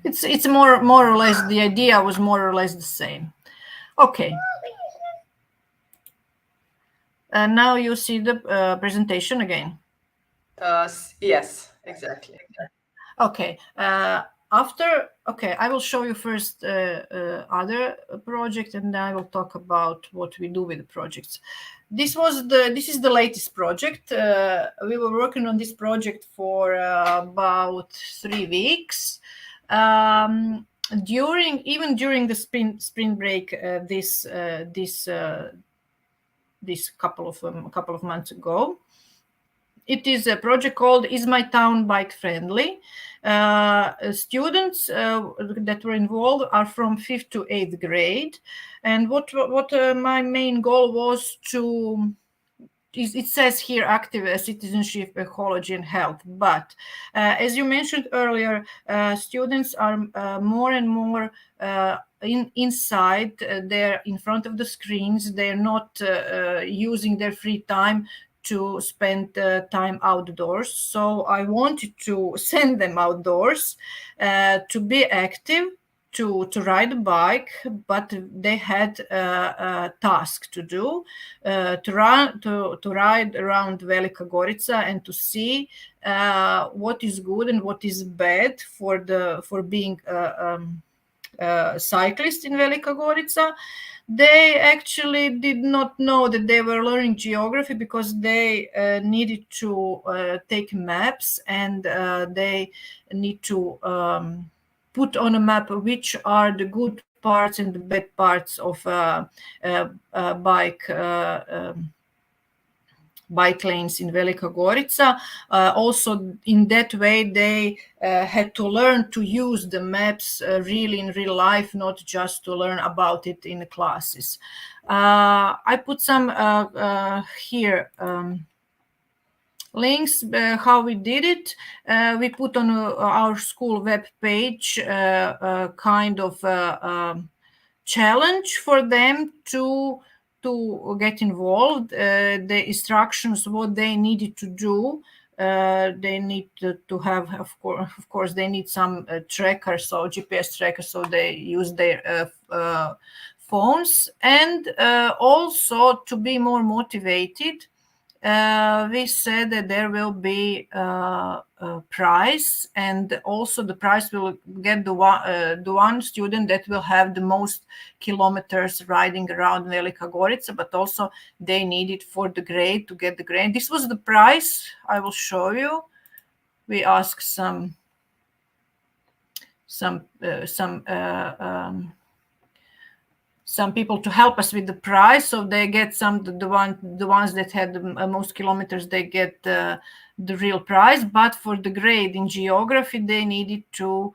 It's more or less, the idea was more or less the same. Okay. Now you see the presentation again. Yes, exactly. Okay. I will show you first other project, and then I will talk about what we do with the projects. This is the latest project. We were working on this project for about 3 weeks. During the spring break, this couple of months ago. It is a project called "Is My Town Bike Friendly?" Students that were involved are from 5th to 8th grade, and what my main goal was to. It says here active citizenship, ecology, and health. But as you mentioned earlier, students are more and more inside. They're in front of the screens. They're not using their free time to spend time outdoors. So I wanted to send them outdoors to be active, to ride a bike, but they had a task to do, to ride around Velika Gorica and to see what is good and what is bad for being cyclist in Velika Gorica. They actually did not know that they were learning geography because they needed to take maps, and they need to put on a map which are the good parts and the bad parts of bike lanes in Velika Gorica. Also, in that way, they had to learn to use the maps really in real life, not just to learn about it in the classes. I put some here links how we did it. We put on our school web page kind of challenge for them to get involved, the instructions, what they needed to do. They need to have, of course, they need some tracker, so GPS tracker, so they use their phones. And also, to be more motivated, we said that there will be a prize, and also the prize will get the one student that will have the most kilometers riding around Velika Gorica, but also they need it for the grade, to get the grade. This was the prize. I will show you. We asked some some people to help us with the price. So they get the ones that had the most kilometers, they get the real prize. But for the grade in geography, they needed to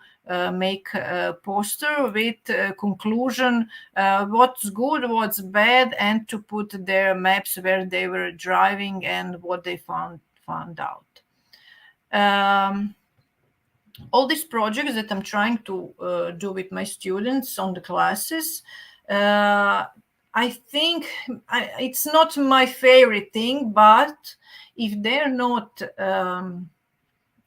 make a poster with conclusion, what's good, what's bad, and to put their maps where they were driving and what they found out. All these projects that I'm trying to do with my students on the classes, I think it's not my favorite thing, but if they're not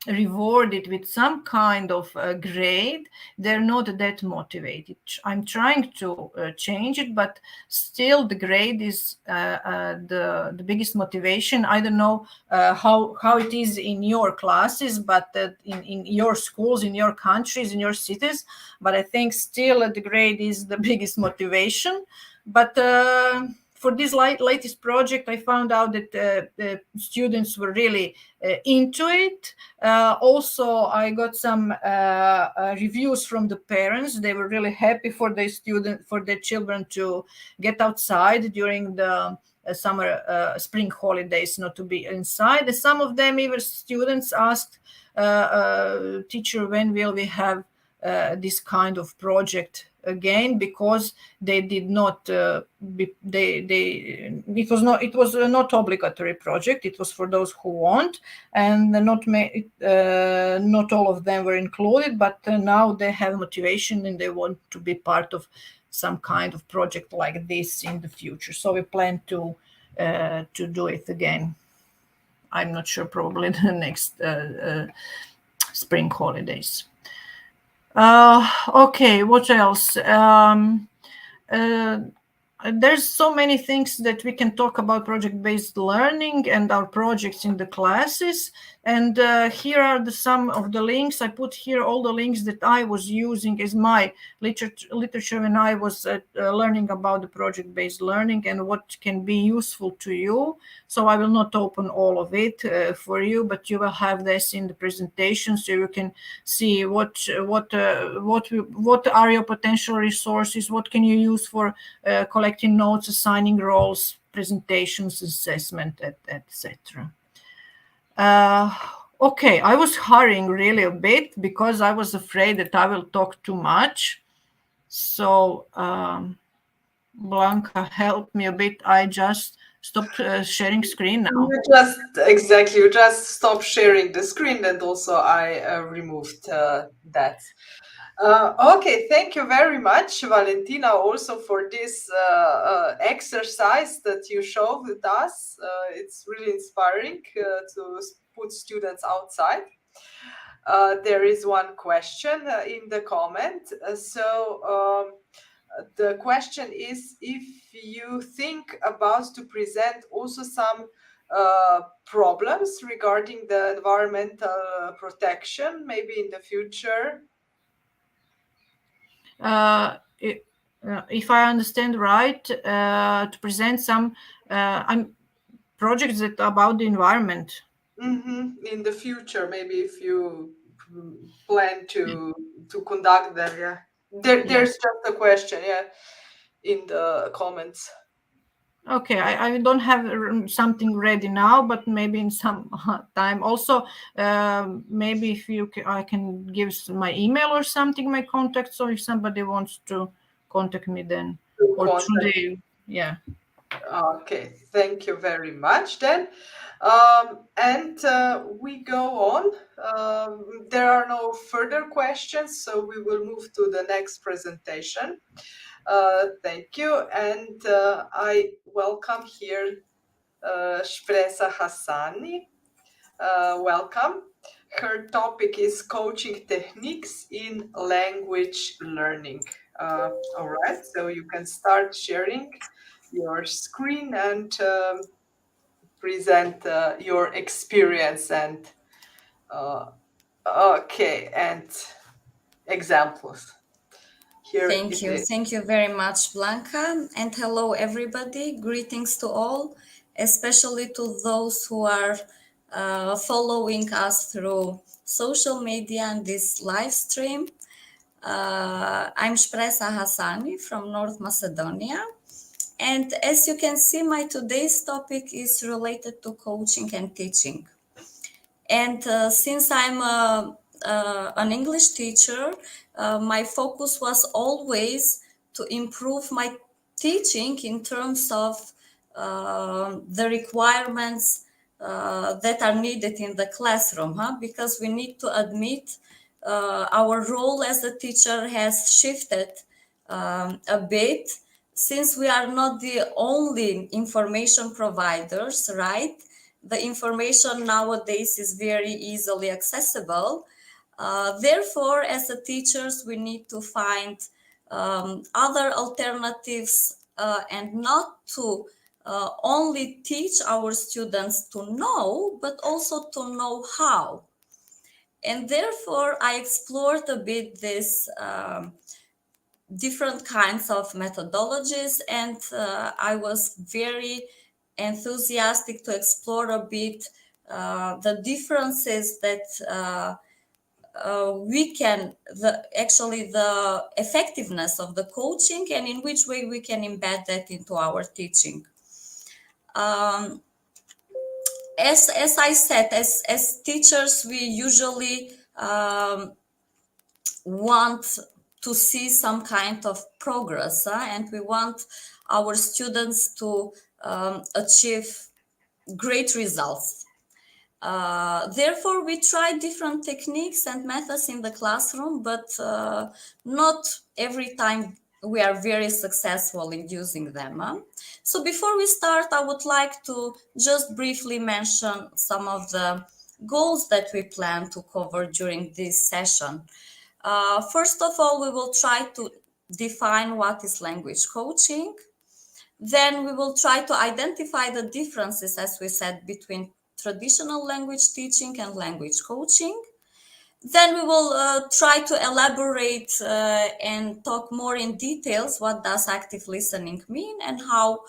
rewarded with some kind of grade, they're not that motivated. I'm trying to change it, but still the grade is the biggest motivation. I don't know how it is in your classes, but in your schools, in your countries, in your cities, but I think still the grade is the biggest motivation. But for this latest project, I found out that the students were really into it. Also, I got some reviews from the parents. They were really happy for their children to get outside during the summer, spring holidays, not to be inside. And some of them, even students, asked, teacher, when will we have this kind of project again, because they did not it was not obligatory project. It was for those who want, and not all of them were included, but now they have motivation and they want to be part of some kind of project like this in the future. So we plan to do it again. I'm not sure, probably the next spring holidays. Okay, what else? There's so many things that we can talk about project-based learning and our projects in the classes. And here are some of the links. I put here all the links that I was using as my literature when I was learning about the project-based learning and what can be useful to you. So I will not open all of it for you, but you will have this in the presentation, so you can see what are your potential resources, what can you use for collecting notes, assigning roles, presentations, assessment, etc. Okay, I was hurrying really a bit because I was afraid that I will talk too much. So Blanca, help me a bit. I just stopped sharing screen now. You just stop sharing the screen, and also I removed that. Okay, thank you very much, Valentina, also for this exercise that you showed with us. It's really inspiring to put students outside. There is one question in the comment. The question is if you think about to present also some problems regarding the environmental protection, maybe in the future. If I understand right, to present some projects that about the environment. In the future, maybe if you plan to conduct them, yeah. There's just a question, yeah, in the comments. Okay, I don't have something ready now, but maybe in some time. Also, maybe if I can give my email or something, my contact. So if somebody wants to contact me, then yeah. Okay, thank you very much. Then, we go on. There are no further questions, so we will move to the next presentation. Thank you, and I welcome here Shpresa Hasani. Welcome. Her topic is coaching techniques in language learning. All right, so you can start sharing your screen and present your experience and examples. Thank you very much, Blanca, and hello everybody. Greetings to all, especially to those who are following us through social media and this live stream. I'm Shpresa Hasani from North Macedonia. And as you can see, my today's topic is related to coaching and teaching. And since I'm an English teacher, my focus was always to improve my teaching in terms of the requirements that are needed in the classroom, because we need to admit our role as a teacher has shifted a bit, since we are not the only information providers, right? The information nowadays is very easily accessible. Therefore, as a teachers, we need to find other alternatives and not to only teach our students to know, but also to know how. And therefore, I explored a bit this different kinds of methodologies, and I was very enthusiastic to explore a bit the differences that we can, the effectiveness of the coaching and in which way we can embed that into our teaching. As I said, as teachers, we usually want to see some kind of progress, and we want our students to achieve great results. Therefore, we try different techniques and methods in the classroom, but not every time we are very successful in using them. So before we start, I would like to just briefly mention some of the goals that we plan to cover during this session. First of all, we will try to define what is language coaching. Then we will try to identify the differences, as we said, between traditional language teaching and language coaching. Then we will try to elaborate and talk more in details what does active listening mean and how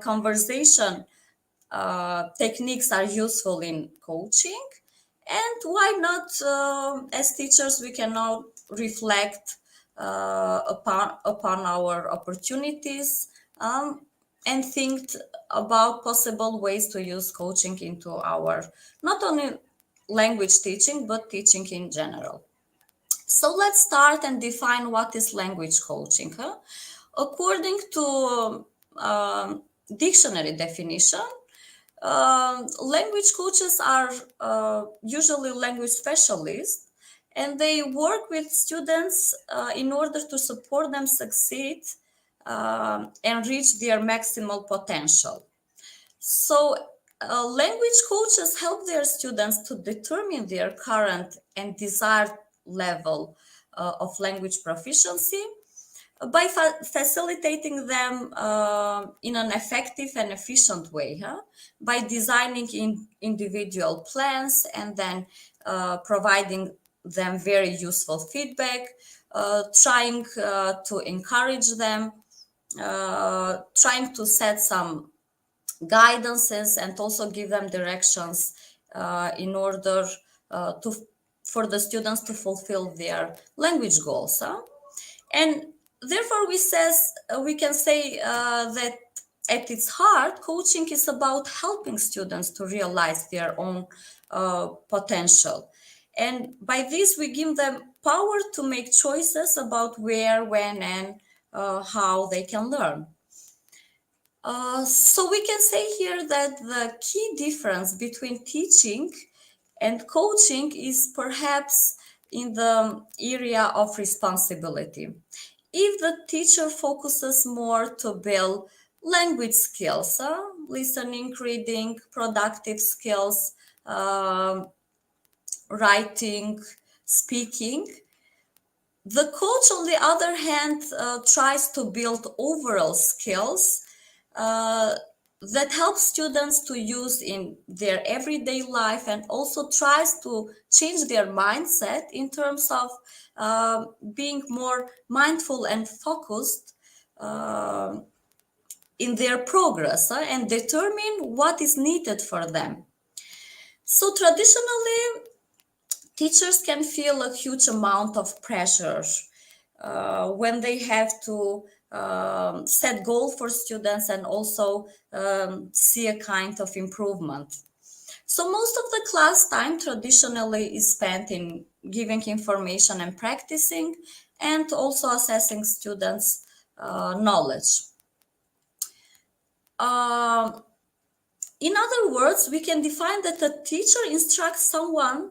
conversation techniques are useful in coaching. And why not, as teachers, we can now reflect upon our opportunities and think about possible ways to use coaching into our, not only language teaching, but teaching in general. So let's start and define what is language coaching. According to dictionary definition, language coaches are usually language specialists, and they work with students in order to support them succeed and reach their maximal potential. So language coaches help their students to determine their current and desired level of language proficiency by facilitating them in an effective and efficient way, by designing individual plans and then providing them very useful feedback, trying to encourage them, trying to set some guidances and also give them directions in order for the students to fulfill their language goals. And therefore, we can say that at its heart, coaching is about helping students to realize their own potential. And by this, we give them power to make choices about where, when, and how they can learn. So we can say here that the key difference between teaching and coaching is perhaps in the area of responsibility. If the teacher focuses more to build language skills, listening, reading, productive skills, writing, speaking, the coach, on the other hand, tries to build overall skills that help students to use in their everyday life, and also tries to change their mindset in terms of being more mindful and focused in their progress and determine what is needed for them. So traditionally, teachers can feel a huge amount of pressure when they have to set goal for students and also see a kind of improvement. So most of the class time traditionally is spent in giving information and practicing, and also assessing students' knowledge. In other words, we can define that a teacher instructs someone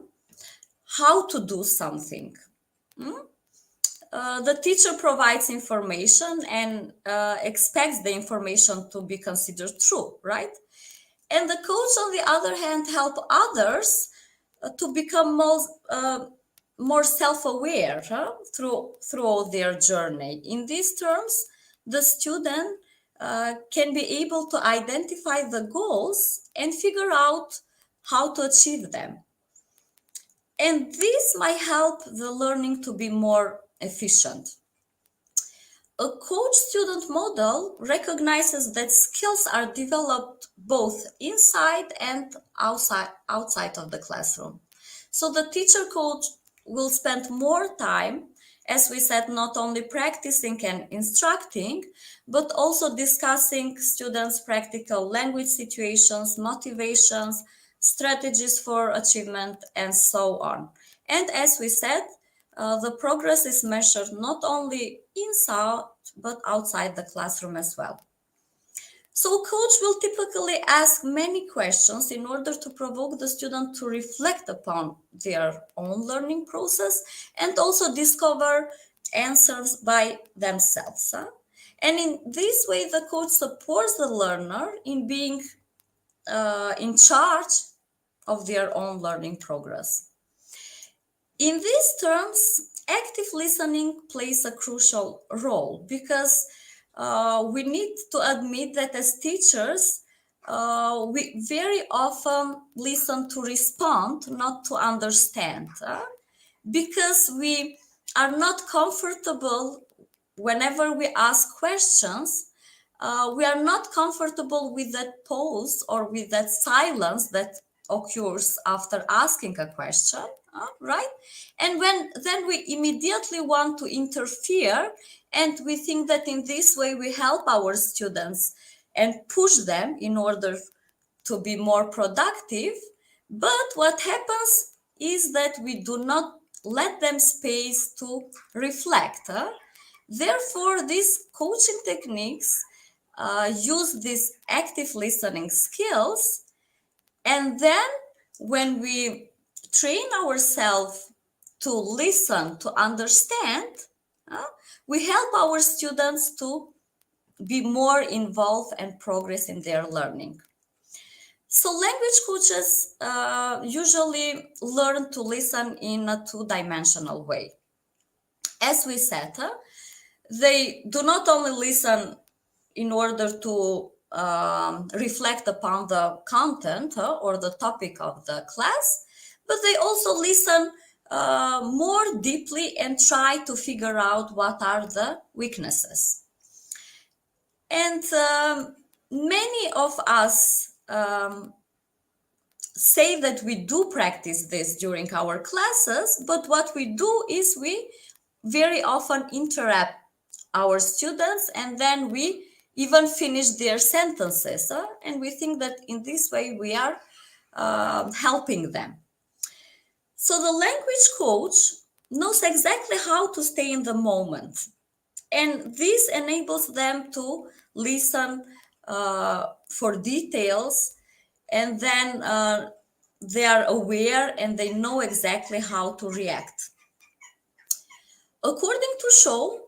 how to do something. The teacher provides information and expects the information to be considered true, right? And the coach, on the other hand, help others to become more self-aware through their journey. In these terms, the student can be able to identify the goals and figure out how to achieve them. And this might help the learning to be more efficient. A coach-student model recognizes that skills are developed both inside and outside of the classroom. So the teacher-coach will spend more time, as we said, not only practicing and instructing, but also discussing students' practical language situations, motivations, strategies for achievement, and so on. And as we said, the progress is measured not only inside, but outside the classroom as well. So coach will typically ask many questions in order to provoke the student to reflect upon their own learning process and also discover answers by themselves. And in this way, the coach supports the learner in being in charge of their own learning progress. In these terms, active listening plays a crucial role because we need to admit that as teachers, we very often listen to respond, not to understand, because we are not comfortable whenever we ask questions. We are not comfortable with that pause or with that silence that occurs after asking a question, right? And then we immediately want to interfere, and we think that in this way we help our students and push them in order to be more productive. But what happens is that we do not let them space to reflect. Therefore, these coaching techniques use these active listening skills, and then when we train ourselves to listen, to understand, we help our students to be more involved and progress in their learning. So language coaches usually learn to listen in a two-dimensional way. As we said, they do not only listen in order to reflect upon the content or the topic of the class, but they also listen more deeply and try to figure out what are the weaknesses. And many of us say that we do practice this during our classes, but what we do is we very often interrupt our students, and then we even finish their sentences, and we think that in this way we are helping them. So the language coach knows exactly how to stay in the moment, and this enables them to listen for details, and then they are aware and they know exactly how to react. According to Shaw,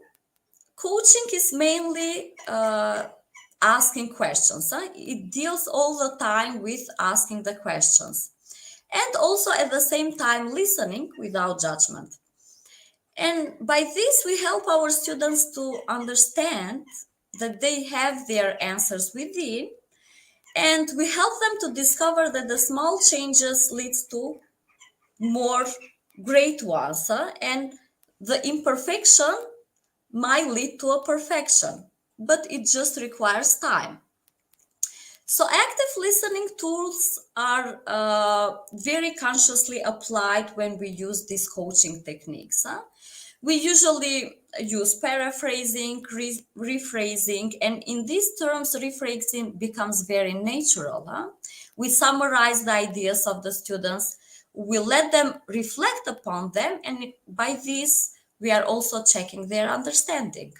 coaching is mainly asking questions. It deals all the time with asking the questions, and also at the same time listening without judgment. And by this, we help our students to understand that they have their answers within, and we help them to discover that the small changes leads to more great ones, and the imperfection might lead to a perfection, but it just requires time. So active listening tools are very consciously applied when we use these coaching techniques. We usually use paraphrasing, rephrasing, and in these terms, rephrasing becomes very natural. We summarize the ideas of the students, we let them reflect upon them, and by this, we are also checking their understanding.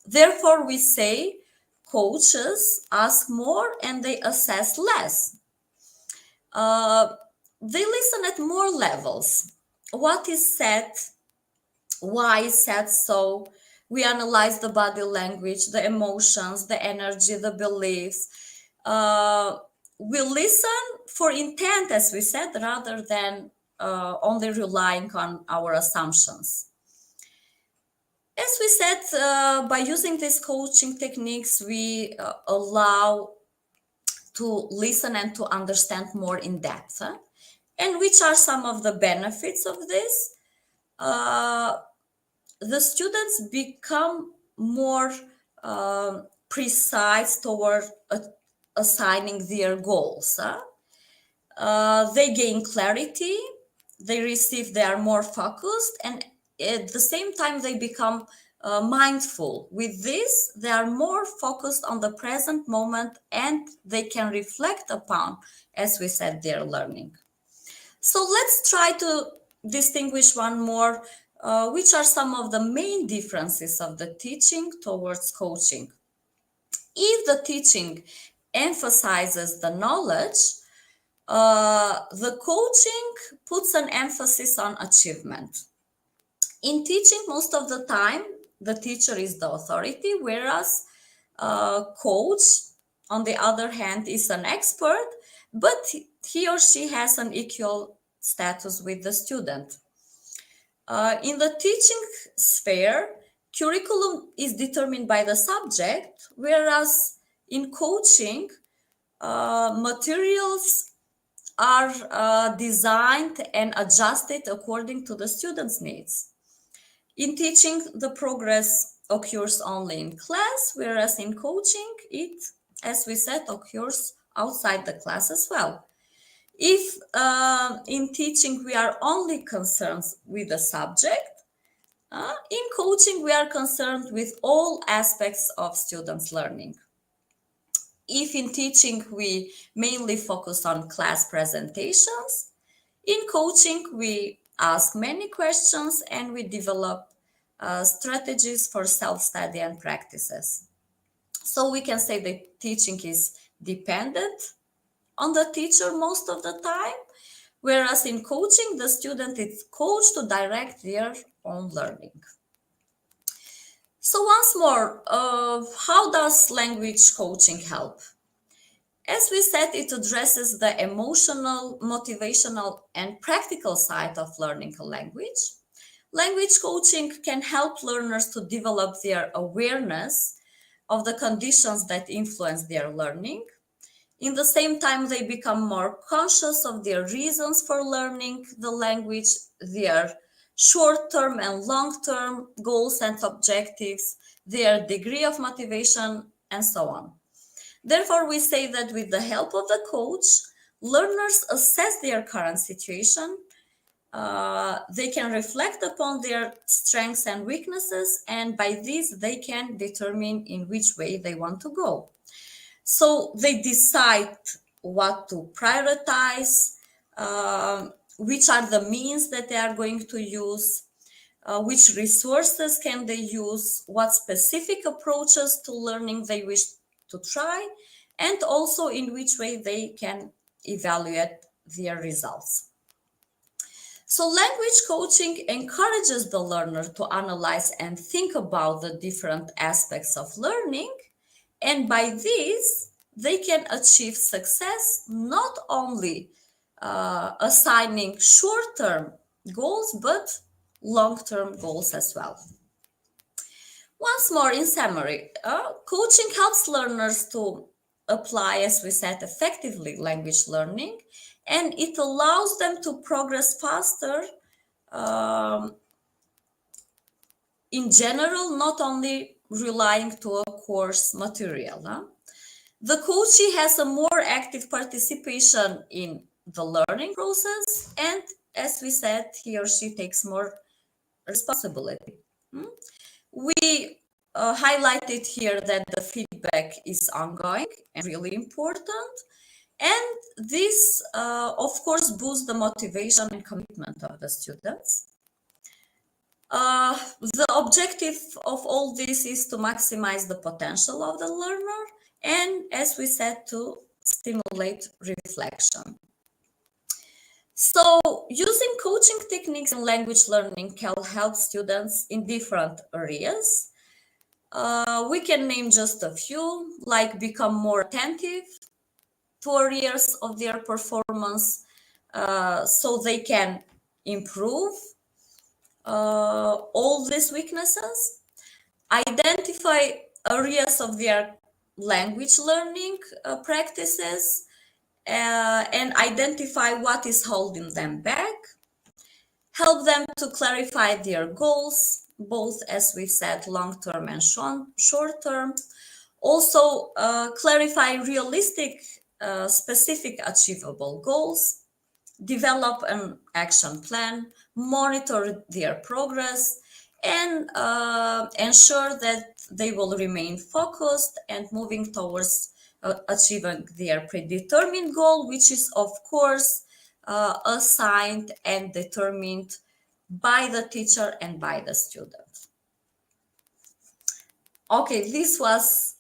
Therefore, we say coaches ask more and they assess less. They listen at more levels. What is said, why is said so? We analyze the body language, the emotions, the energy, the beliefs. We listen for intent, as we said, rather than only relying on our assumptions. As we said, by using these coaching techniques, we allow to listen and to understand more in depth. And which are some of the benefits of this? The students become more precise toward assigning their goals. They gain clarity, they are more focused, and at the same time they become mindful. With this, they are more focused on the present moment and they can reflect upon, as we said, their learning. So let's try to distinguish one more, which are some of the main differences of the teaching towards coaching. If the teaching emphasizes the knowledge, the coaching puts an emphasis on achievement. In teaching, most of the time, the teacher is the authority, whereas coach, on the other hand, is an expert, but he or she has an equal status with the student. In the teaching sphere, curriculum is determined by the subject, whereas in coaching, materials are designed and adjusted according to the student's needs. In teaching, the progress occurs only in class, whereas in coaching, it, as we said, occurs outside the class as well. If in teaching we are only concerned with the subject, in coaching we are concerned with all aspects of students' learning. If in teaching we mainly focus on class presentations, in coaching we ask many questions and we develop strategies for self-study and practices. So we can say that teaching is dependent on the teacher most of the time, whereas in coaching, the student is coached to direct their own learning. So once more, how does language coaching help? As we said, it addresses the emotional, motivational, and practical side of learning a language. Language coaching can help learners to develop their awareness of the conditions that influence their learning. In the same time, they become more conscious of their reasons for learning the language, their short-term and long-term goals and objectives, their degree of motivation, and so on. Therefore, we say that with the help of the coach, learners assess their current situation, they can reflect upon their strengths and weaknesses, and by this, they can determine in which way they want to go. So they decide what to prioritize, which are the means that they are going to use, which resources can they use, what specific approaches to learning they wish to try, and also in which way they can evaluate their results. So language coaching encourages the learner to analyze and think about the different aspects of learning. And by this, they can achieve success not only assigning short-term goals, but long-term goals as well. Once more, in summary, coaching helps learners to apply, as we said, effectively language learning, and it allows them to progress faster in general, not only relying to a course material. The coachee has a more active participation in the learning process, and as we said, he or she takes more responsibility. We highlighted here that the feedback is ongoing and really important. And this, of course, boosts the motivation and commitment of the students. The objective of all this is to maximize the potential of the learner and, as we said, to stimulate reflection. So using coaching techniques in language learning can help students in different areas. We can name just a few, like become more attentive to areas of their performance so they can improve all these weaknesses, identify areas of their language learning practices, and identify what is holding them back, help them to clarify their goals, both, as we said, long-term and short-term. Also, clarify realistic, specific, achievable goals, develop an action plan, monitor their progress, and ensure that they will remain focused and moving towards achieving their predetermined goal, which is, of course, assigned and determined by the teacher and by the student. Okay, this was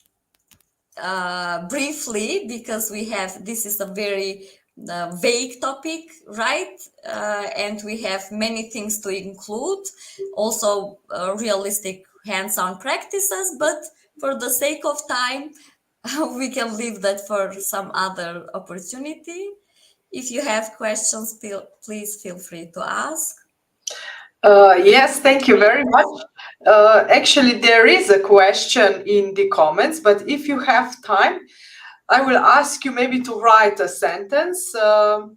briefly, because this is a very vague topic, right? And we have many things to include, also realistic hands-on practices, but for the sake of time, we can leave that for some other opportunity. If you have questions, please feel free to ask. Yes, thank you very much. Actually, there is a question in the comments, but if you have time, I will ask you maybe to write a sentence. And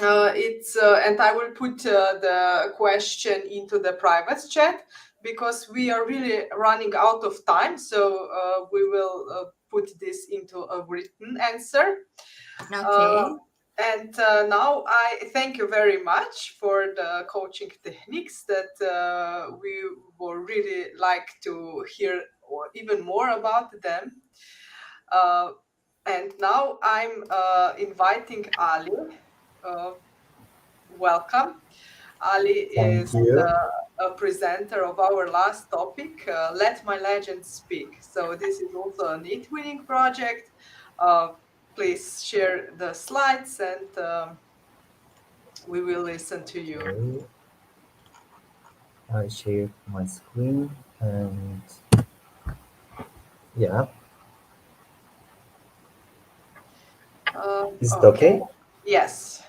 I will put the question into the private chat, because we are really running out of time. So we will put this into a written answer. Okay. And now I thank you very much for the coaching techniques that we would really like to hear even more about them. And now I'm inviting Ali. Welcome. Ali Thank is you. a presenter of our last topic, Let My Legend Speak. So this is also a NEET-winning project. Please share the slides and we will listen to you. Okay. I share my screen and yeah. Is it okay? Yes.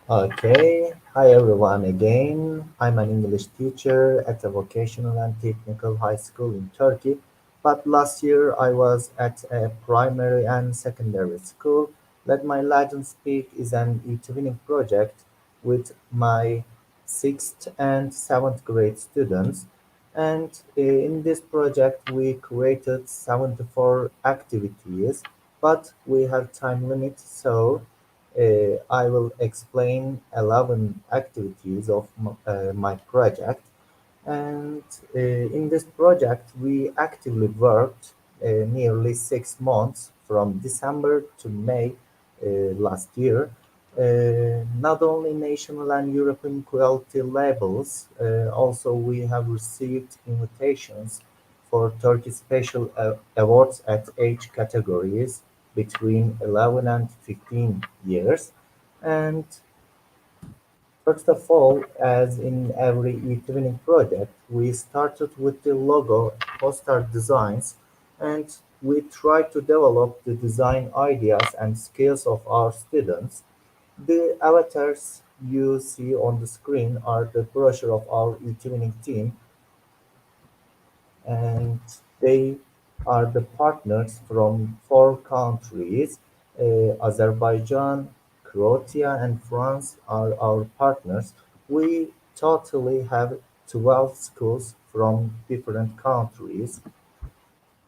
Okay. Hi everyone again. I'm an English teacher at a vocational and technical high school in Turkey. But last year I was at a primary and secondary school. Let My Legend Speak is an e-twinning project with my 6th and 7th grade students. And in this project we created 74 activities, but we have time limit, so I will explain 11 activities of my project. And in this project, we actively worked nearly 6 months from December to May last year. Not only national and European quality labels, also we have received invitations for Turkey special awards at age categories between 11 and 15 years. And first of all, as in every e-twinning project, we started with the logo poster designs, and we tried to develop the design ideas and skills of our students. The avatars you see on the screen are the brochure of our e-twinning team, and they are the partners from 4 countries. Azerbaijan, Croatia, and France are our partners. We totally have 12 schools from different countries,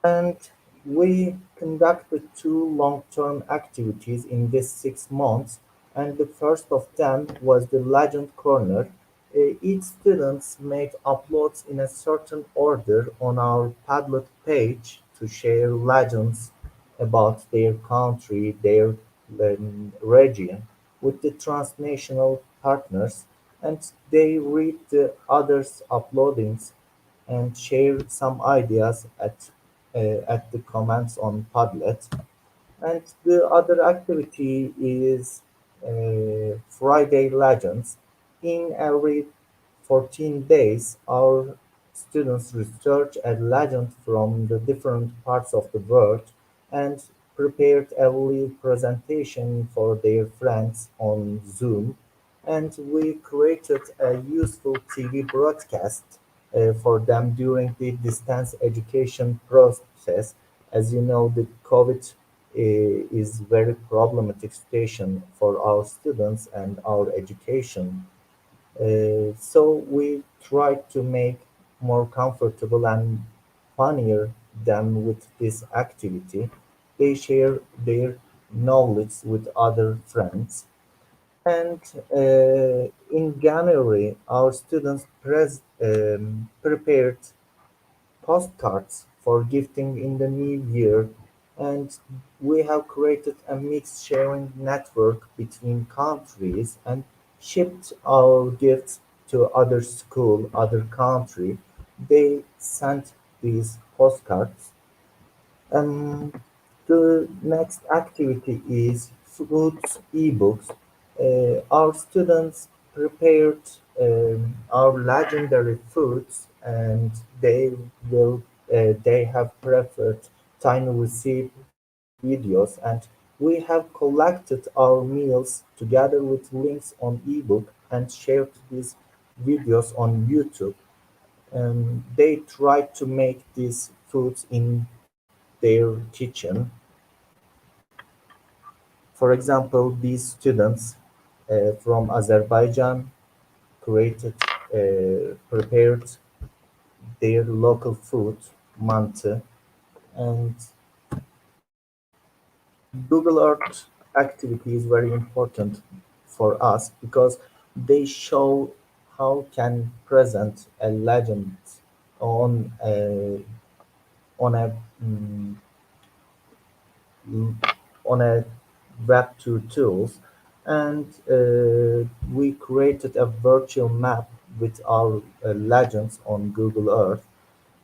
and we conducted 2 long-term activities in these 6 months, and the first of them was the Legend Corner. Each student made uploads in a certain order on our Padlet page to share legends about their country, their region with the transnational partners, and they read the others' uploadings and share some ideas at the comments on Padlet. And the other activity is Friday Legends. In every 14 days, our students research a legend from the different parts of the world and prepared a live presentation for their friends on Zoom. And we created a useful TV broadcast for them during the distance education process. As you know, the COVID is very problematic situation for our students and our education. So we try to make more comfortable and funnier them with this activity. They share their knowledge with other friends. And in January, our students prepared postcards for gifting in the new year, and we have created a mixed sharing network between countries and shipped our gifts to other school, other country. They sent these postcards. Um, the next activity is foods ebooks. Our students prepared our legendary foods, and they have preferred tiny receipt videos, and we have collected our meals together with links on ebook and shared these videos on YouTube. They tried to make these foods in their kitchen. For example, these students from Azerbaijan prepared their local food, mantı, and Google Earth activity is very important for us because they show how can present a legend on a mm, on a Web2 tools, and we created a virtual map with our legends on Google Earth.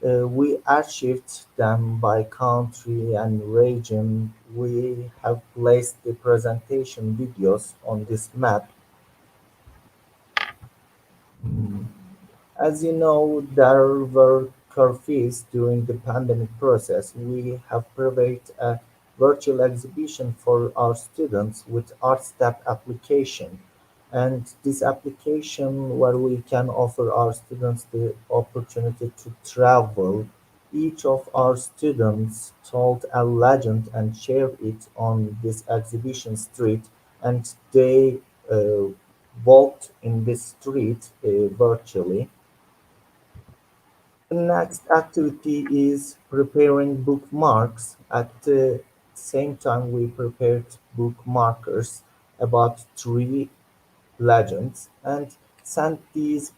We archived them by country and region. We have placed the presentation videos on this map. Mm, As you know, there were curfews during the pandemic process. We have provided a virtual exhibition for our students with ArtStep application. And this application where we can offer our students the opportunity to travel. Each of our students told a legend and shared it on this exhibition street, and they uh, walked in this street virtually. The next activity is preparing bookmarks. At the same time, we prepared bookmarkers about three legends and sent these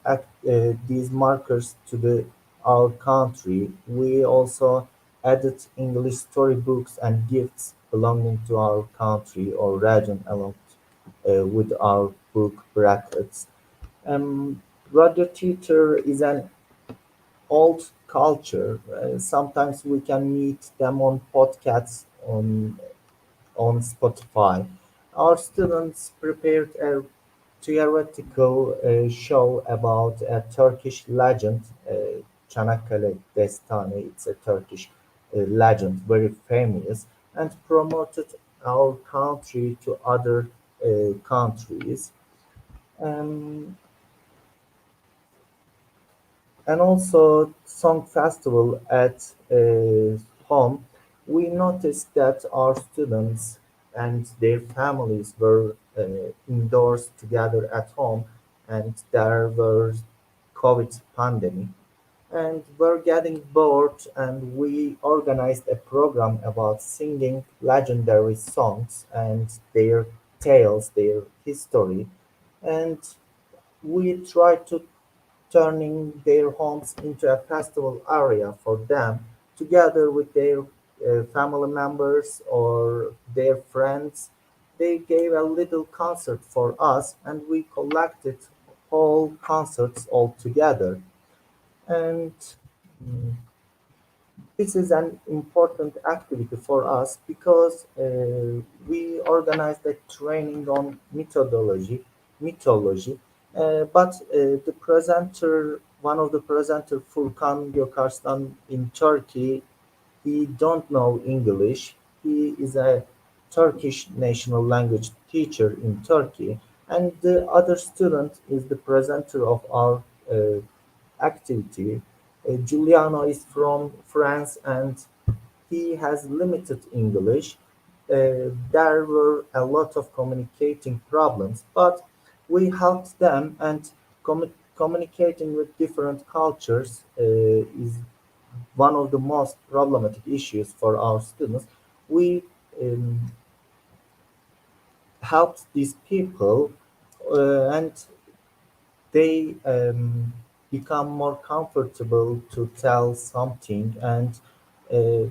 markers to our country. We also added English storybooks and gifts belonging to our country or region along with our book brackets. Um, Radio theater is an old culture. Sometimes we can meet them on podcasts on Spotify. Our students prepared a theoretical show about a Turkish legend, Çanakkale Destanı. It's a Turkish legend, very famous, and promoted our country to other countries. Um, and also song festival at home, we noticed that our students and their families were indoors together at home, and there was COVID pandemic, and were getting bored, and we organized a program about singing legendary songs and their tales, their history, and we try to turning their homes into a festival area for them, together with their family members or their friends. They gave a little concert for us, and we collected all concerts all together. And mm, this is an important activity for us because we organized a training on mythology. But the presenter, one of the presenter, Furkan Gökarslan in Turkey, he don't know English. He is a Turkish national language teacher in Turkey, and the other student is the presenter of our activity. Giuliano is from France and he has limited English. There were a lot of communicating problems, but we helped them, and communicating with different cultures is one of the most problematic issues for our students. We helped these people, and they become more comfortable to tell something, and uh,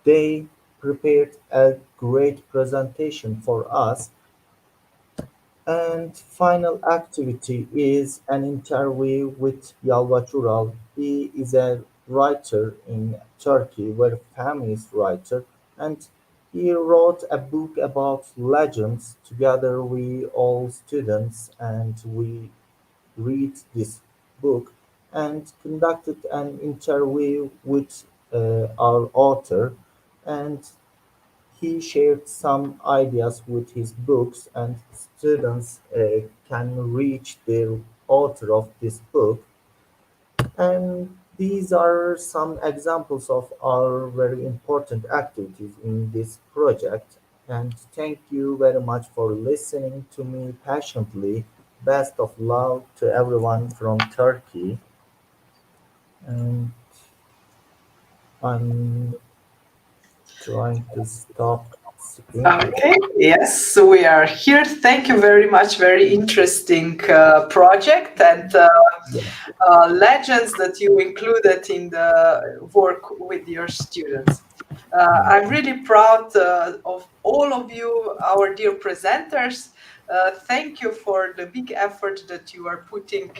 they prepared a great presentation for us. And final activity is an interview with Yalvaç Ural. He is a writer in Turkey, very famous writer, and he wrote a book about legends. Together we all students, and we read this book and conducted an interview with our author, and he shared some ideas with his books, and students can reach the author of this book. And these are some examples of our very important activities in this project. And thank you very much for listening to me patiently. Best of love to everyone from Turkey. And I'm trying to stop screen. Okay, yes, we are here. Thank you very much. Very interesting project and legends that you included in the work with your students. I'm really proud of all of you, our dear presenters. Thank you for the big effort that you are putting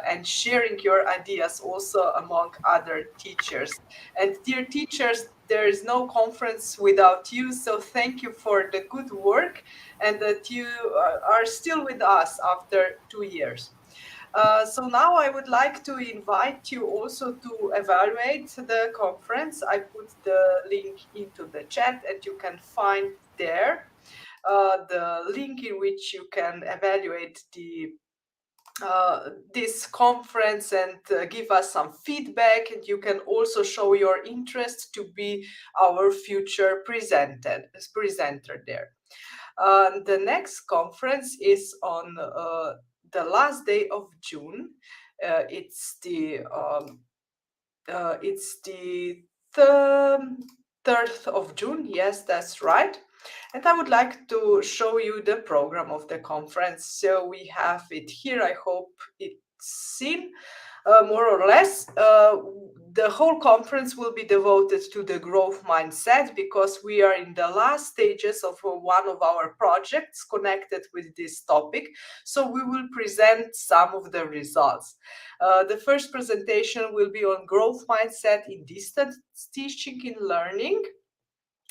and sharing your ideas also among other teachers. And dear teachers, there is no conference without you. So thank you for the good work and that you are still with us after 2 years. So now I would like to invite you also to evaluate the conference. I put the link into the chat and you can find there the link in which you can evaluate this conference and give us some feedback, and you can also show your interest to be our future presenter there. The next conference is on the last day of June. It's the 3rd of June. Yes, that's right. And I would like to show you the program of the conference. So we have it here. I hope it's seen. More or less, the whole conference will be devoted to the growth mindset because we are in the last stages of one of our projects connected with this topic. So we will present some of the results. The first presentation will be on growth mindset in distance teaching and learning.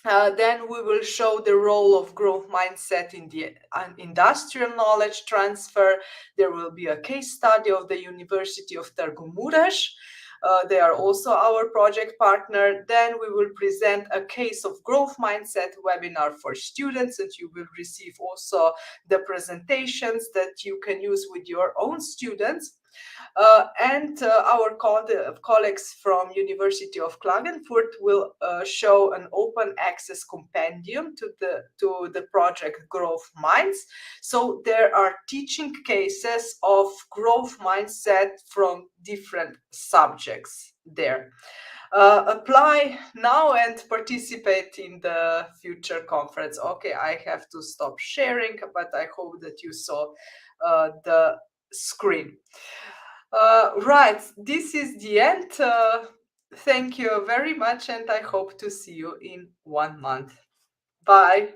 Then we will show the role of growth mindset in the industrial knowledge transfer. There will be a case study of the University of Târgu. They are also our project partner. Then we will present a case of growth mindset webinar for students, and you will receive also the presentations that you can use with your own students. And our colleagues from University of Klagenfurt will show an open access compendium to the project Growth Minds. So there are teaching cases of growth mindset from different subjects there. Apply now and participate in the future conference. Okay, I have to stop sharing, but I hope that you saw the screen. Right, this is the end. Thank you very much, and I hope to see you in 1 month. Bye.